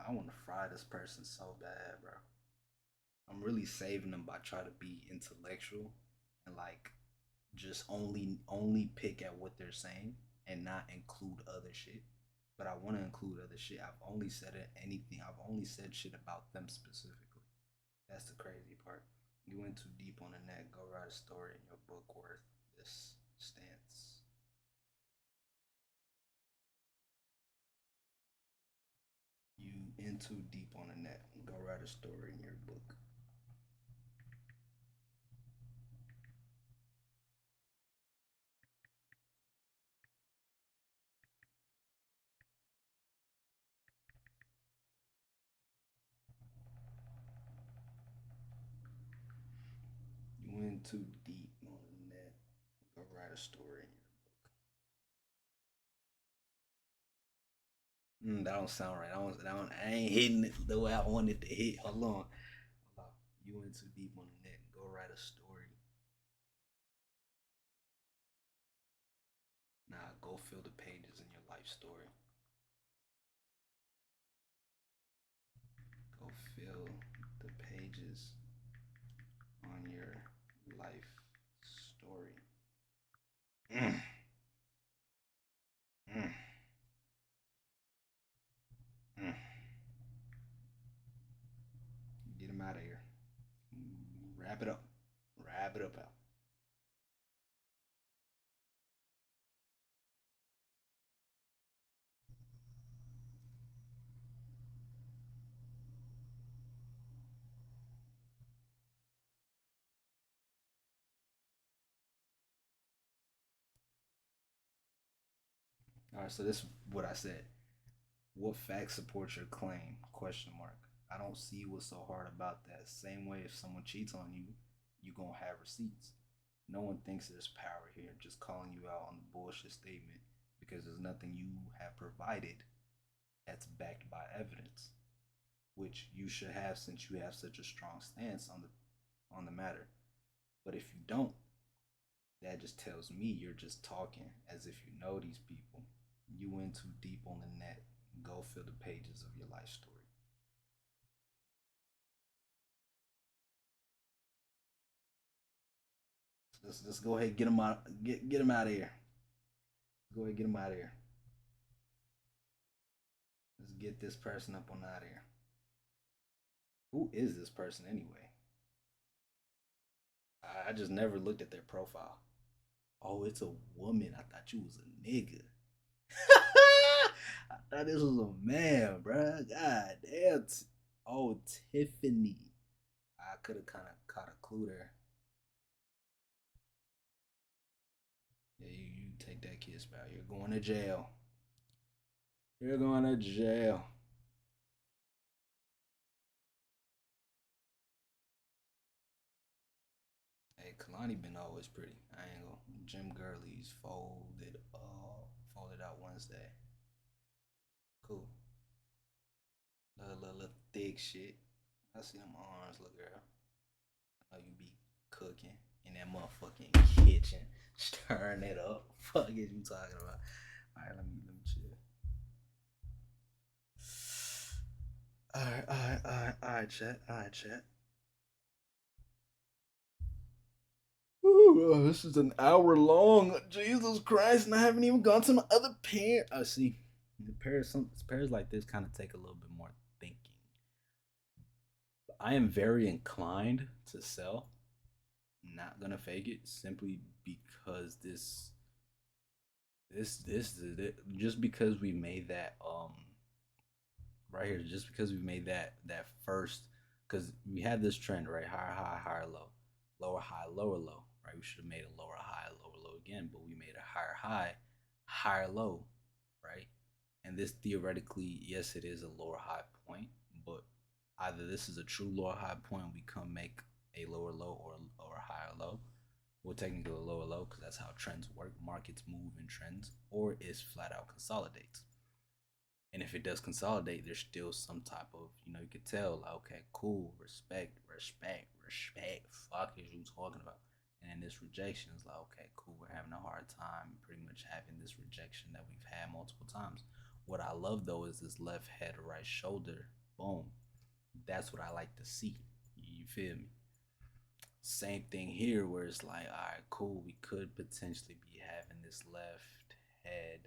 I wanna fry this person so bad, bro. I'm really saving them by trying to be intellectual and like just only pick at what they're saying and not include other shit. But I want to include other shit. I've only said it anything. I've only said shit about them specifically. That's the crazy part. You went too deep on the net. Go write a story in your book worth this stance. You in too deep on the net. Go write a story in your book. You went too deep on the net. Go write a story in your book. That don't sound right. I ain't hitting it the way I wanted to hit. Hold on. You went too deep on the net. Go write a story. Nah, go fill the pages in your life story. Go fill the pages on your life story. Mm, mm, mm. Get him out of here. Wrap it up. Wrap it up out. All right, so this is what I said. What facts support your claim? Question mark. I don't see what's so hard about that. Same way if someone cheats on you, you gonna have receipts. No one thinks there's power here, just calling you out on the bullshit statement because there's nothing you have provided that's backed by evidence, which you should have since you have such a strong stance on the matter. But if you don't, that just tells me you're just talking as if you know these people. You went too deep on the net. Go fill the pages of your life story. Let's go ahead and get him out. Get him out of here. Go ahead and get him out of here. Let's get this person up on out of here. Who is this person anyway? I just never looked at their profile. Oh, it's a woman. I thought you was a nigga. I thought this was a man, bruh. God damn. Oh, Tiffany. I could have kind of caught a clue there. Yeah, you take that kiss back. You're going to jail. You're going to jail. Hey, Kalani been always pretty. I ain't gonna. Jim Gurley's folded out Wednesday. Cool. Little thick shit. I see them arms, little girl. I know you be cooking in that motherfucking kitchen, stirring it up. Fuck is you talking about? All right, let me chill. All right, chat. All right, chat. Ooh, this is an hour long. Jesus Christ, and I haven't even gone to my other parent. I see. Pairs like this kind of take a little bit more thinking. I am very inclined to sell. Not gonna fake it simply because this is it. Just because we made that right here, just because we made that first, because we had this trend, right? Higher high, higher low, lower high, lower low, right? We should have made a lower high, lower low again, but we made a higher high, higher low, right? And this theoretically, yes, it is a lower high point, but either this is a true lower high point, we come make a lower low or a higher low. Well, technically a lower low because that's how trends work. Markets move in trends, or it flat out consolidates. And if it does consolidate, there's still some type of, you could tell, like, okay, cool, respect, respect, respect. Fuck is you talking about? And then this rejection is like, okay, cool, we're having a hard time pretty much having this rejection that we've had multiple times. What I love though is this left head, right shoulder, boom. That's what I like to see. You feel me? Same thing here, where it's like, all right, cool, we could potentially be having this left head,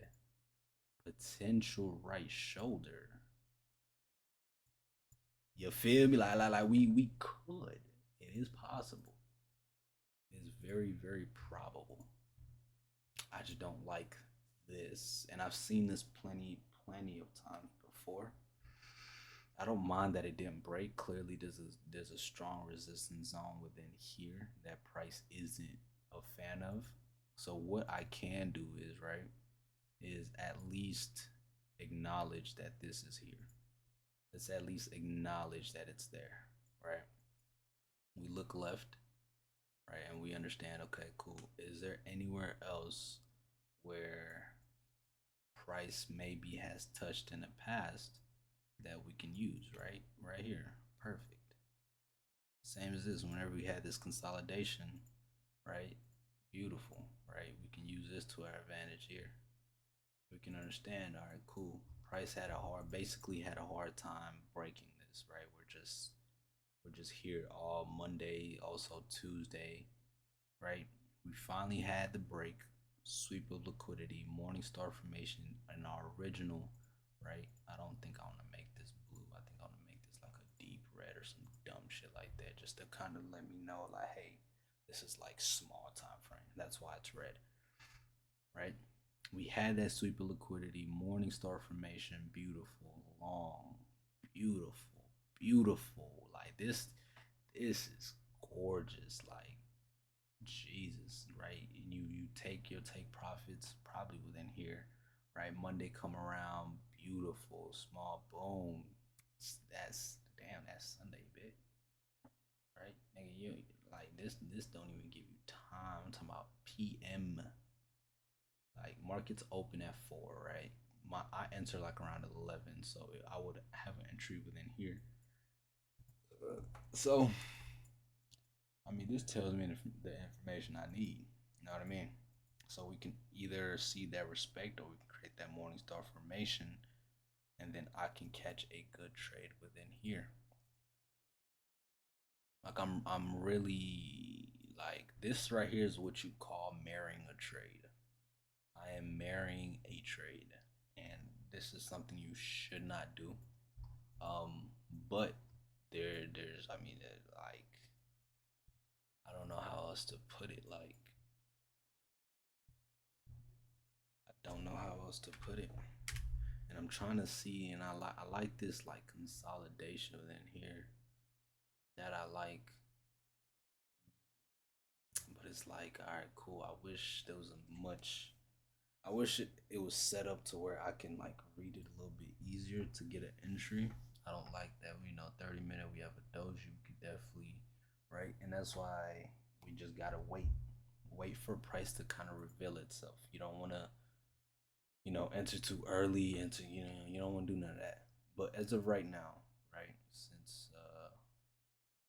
potential right shoulder. You feel me? Like we could. It is possible. It is very, very probable. I just don't like this. And I've seen this plenty of times before. I don't mind that it didn't break. Clearly there's a strong resistance zone within here that price isn't a fan of. So what I can do is, right, is at least acknowledge that this is here. Let's at least acknowledge that it's there, right? We look left, right, and we understand, okay, cool. Is there anywhere else where price maybe has touched in the past that we can use, right? Right here. Perfect. Same as this, whenever we had this consolidation, right? Beautiful, right? We can use this to our advantage here. We can understand, all right, cool. Price basically had a hard time breaking this, right? We're just here all Monday, also Tuesday, right? We finally had the break, sweep of liquidity, morning star formation, and our original, right? I don't think I want to make this blue. I think I want to make this like a deep red or some dumb shit like that, just to kind of let me know, like, hey, this is like small time frame. That's why it's red, right? We had that sweep of liquidity, morning star formation, beautiful, long, beautiful, beautiful. Like this is gorgeous. Like Jesus, right? And you'll take profits probably within here, right? Monday come around, beautiful, small boom. That's damn, that's Sunday, bit, right? Nigga, you like this don't even give you time. I'm talking about PM. Like markets open at 4, right? I enter like around 11, so I would have an entry within here. So I mean, this tells me the information I need. You know what I mean? So we can either see that respect or we can create that morning star formation, and then I can catch a good trade within here. Like I'm really like this right here is what you call marrying a trade. I am marrying a trade, and this is something you should not do. But there's I mean like I don't know how else to put it. Like I don't know how else to put it. And I'm trying to see, and I like this like consolidation within here that I like, but it's like, all right, cool. I wish there was a much. I wish it was set up to where I can like read it a little bit easier to get an entry. I don't like that. 30 minute we have a doji. We could definitely, right, and that's why we just gotta wait for price to kind of reveal itself. You don't want to enter too early into, you don't want to do none of that. But as of right now, right, since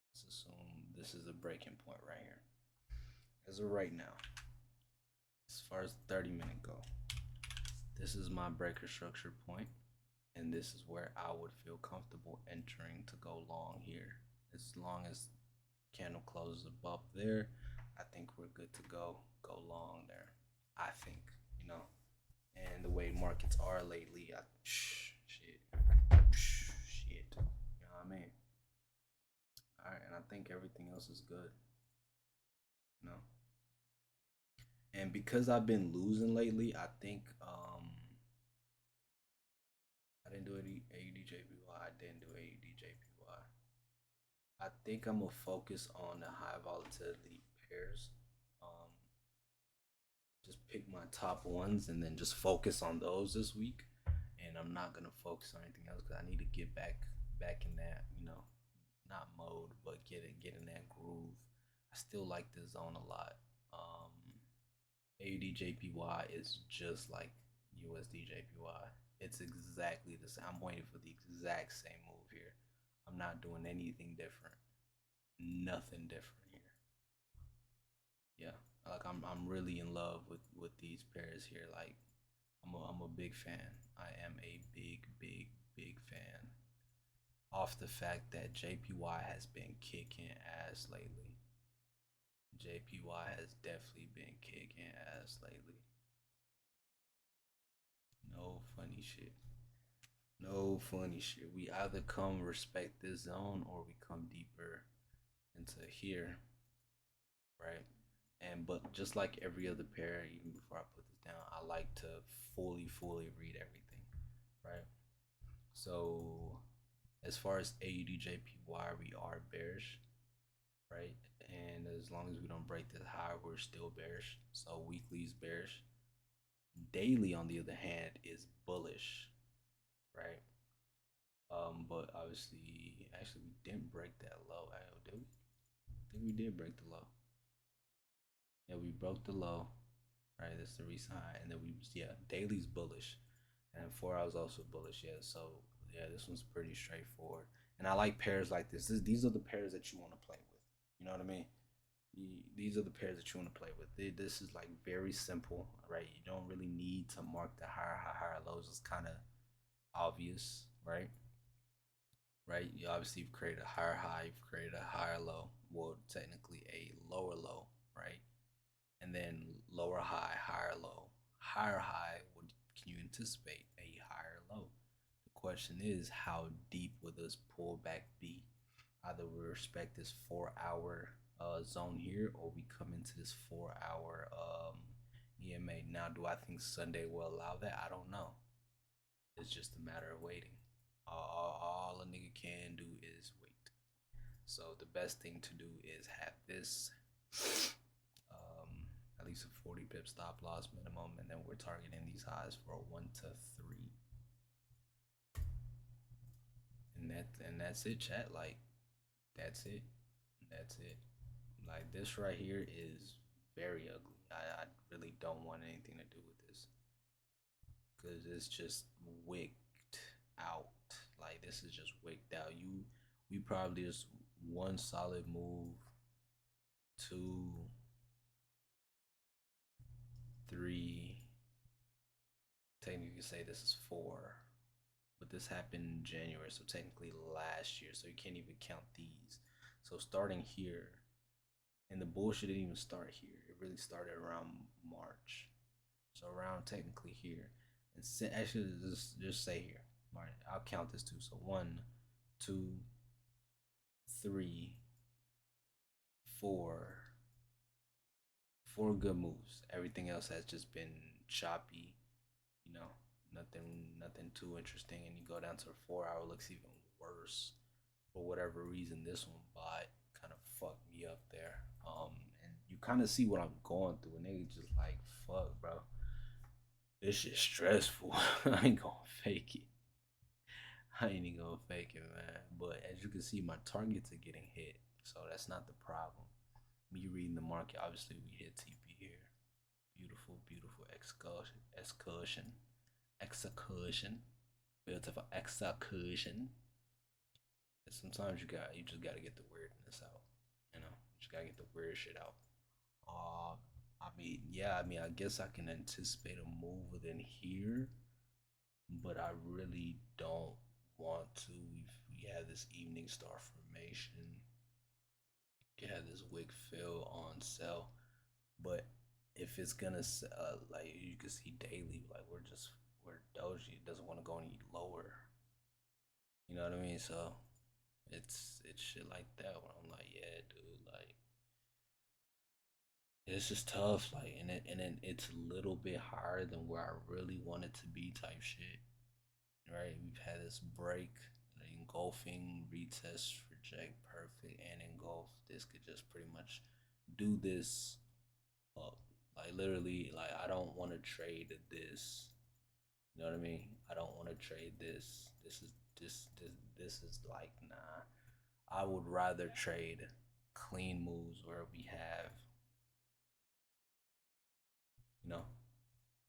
let's assume this is a breaking point right here. As of right now, as far as 30 minute go, this is my breaker structure point, and this is where I would feel comfortable entering to go long here. As long as candle closes above there, I think we're good to go long there. I think, you know. and the way markets are lately, shit, shit. You know what I mean? All right, and I think everything else is good. You know, and because I've been losing lately, I think I didn't do any AUDJPY. I didn't do AUDJPY. I think I'm gonna focus on the high volatility pairs. Um, just pick my top ones and then just focus on those this week. And I'm not gonna focus on anything else because I need to get back in that, not mode, but get in that groove. I still like this zone a lot. Um, AUDJPY is just like USDJPY. It's exactly the same. I'm waiting for the exact same move here. I'm not doing anything different. Nothing different here. Yeah, like I'm really in love with these pairs here. Like I'm a big fan. I am a big fan. Off the fact that JPY has been kicking ass lately. JPY has definitely been kicking ass lately. No funny shit. No funny shit. We either come respect this zone or we come deeper into here, right? And but just like every other pair, even before I put this down, I like to fully read everything, right? So as far as AUDJPY, we are bearish, right? And as long as we don't break this high, we're still bearish. So weekly is bearish. Daily, on the other hand, is bullish, right? But obviously, actually, we didn't break that low. Did we? I think we did break the low. Yeah, we broke the low, right? That's the recent high, and then daily's bullish, and 4 hours also bullish. Yeah, so yeah, this one's pretty straightforward, and I like pairs like this. These are the pairs that you want to play with. You know what I mean? These are the pairs that you want to play with. This is like very simple, right? You don't really need to mark the higher lows. It's kind of obvious, right? Right? You obviously you've created a higher high, you've created a higher low. Well, technically a lower low, right? And then lower high, higher low, higher high. What can you anticipate? A higher low. The question is, how deep will this pullback be? Either we respect this 4 hour zone here, or we come into this 4 hour EMA. Now, do I think Sunday will allow that? I don't know. It's just a matter of waiting. All a nigga can do is wait. So the best thing to do is have this at least a 40 pip stop loss minimum, and then we're targeting these highs for a 1 to 3, and that's it, chat. Like that's it. Like this right here is very ugly. I really don't want anything to do with this because it's just wicked out. Like this is just wicked out. We probably just one solid move, two, three. Technically, you could say this is four, but this happened in January, so technically last year. So you can't even count these. So starting here, and the bullshit didn't even start here. It really started around March. So around technically here, and actually just say here. All right, I'll count this too. So one, two, three, four, four good moves. Everything else has just been choppy. You know, nothing too interesting. And you go down to a 4 hour, looks even worse. For whatever reason, this one bot kind of fucked me up there. And you kind of see what I'm going through, and they just like, fuck, bro. This shit's stressful. I ain't gonna fake it. I ain't even gonna fake it, man. But as you can see, my targets are getting hit, so that's not the problem. Me reading the market, obviously we hit TP here. Beautiful excursion. Built of execution. And sometimes you just gotta get the weirdness out. You just gotta get the weird shit out. I guess I can anticipate a move within here, but I really don't want to. We had this evening star formation. You had this wick fill on sell, but if it's gonna like you can see daily, like we're doji doesn't want to go any lower. You know what I mean? So it's shit like that where I'm like, yeah, dude, like it's just tough. Like and then it's a little bit higher than where I really want it to be type shit. Right? We've had this break, engulfing, retest, reject, perfect, and engulf. This could just pretty much do this up. Like literally, like I don't want to trade this. You know what I mean? I don't want to trade this. This is like nah. I would rather trade clean moves where we have, you know,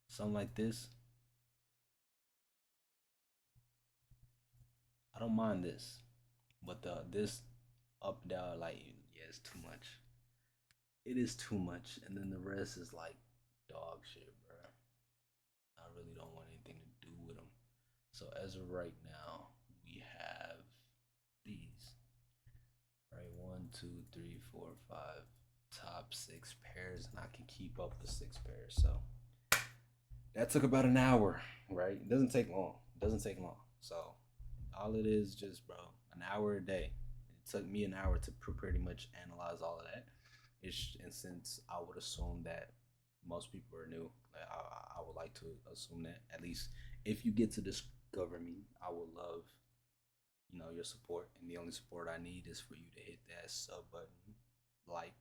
something like this. I don't mind this, but the this up down like yeah, it's too much. It is too much, and then the rest is like dog shit, bro. I really don't want anything to do with them. So as of right now, we have these right 1, 2, 3, 4, 5 top 6 pairs, and I can keep up with 6 pairs. So that took about an hour, right? It doesn't take long. It doesn't take long. So all it is just, bro, an hour a day. It took me an hour to pretty much analyze all of that. And since I would assume that most people are new, like I would like to assume that at least if you get to discover me, I would love your support, and the only support I need is for you to hit that sub button, like,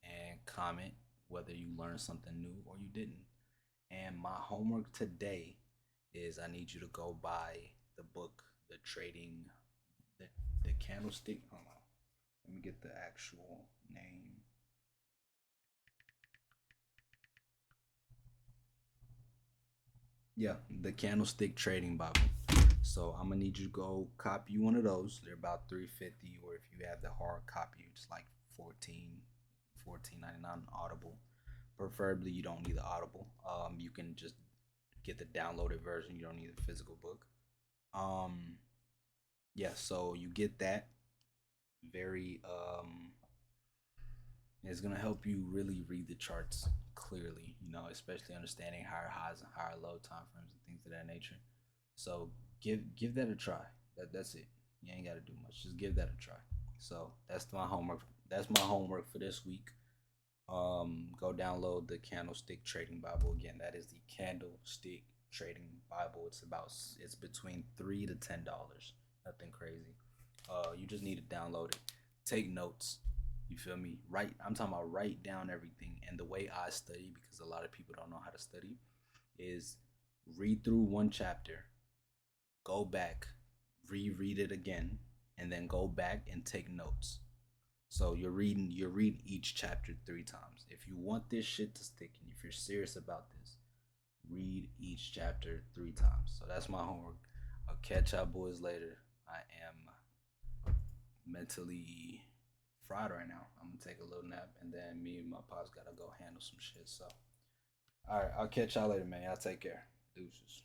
and comment whether you learned something new or you didn't. And my homework today is I need you to go buy the book, the trading, the, the candlestick. Hold on, let me get the actual name. Yeah, the candlestick trading Bible. So I'm gonna need you to go copy one of those. They're about 350, or if you have the hard copy, it's like 14.99 Audible. Preferably, you don't need the Audible. You can just get the downloaded version. You don't need the physical book. Um, yeah. So you get that. Very it's gonna help you really read the charts clearly. Especially understanding higher highs and higher low time frames and things of that nature. So give that a try. That's it. You ain't gotta do much. Just give that a try. So that's my homework. That's my homework for this week. Go download the Candlestick Trading Bible. Again, that is the Candlestick Trading Bible. It's between $3 to $10. Nothing crazy. You just need to download it. Take notes. You feel me? I'm talking about write down everything. And the way I study, because a lot of people don't know how to study, is read through one chapter, go back, reread it again, and then go back and take notes. So you're reading each chapter 3 times. If you want this shit to stick, and if you're serious about this, read each chapter 3 times. So that's my homework. I'll catch y'all boys later. I am mentally fried right now. I'm gonna take a little nap, and then me and my pops gotta go handle some shit. So, all right, I'll catch y'all later, man. Y'all take care. Deuces.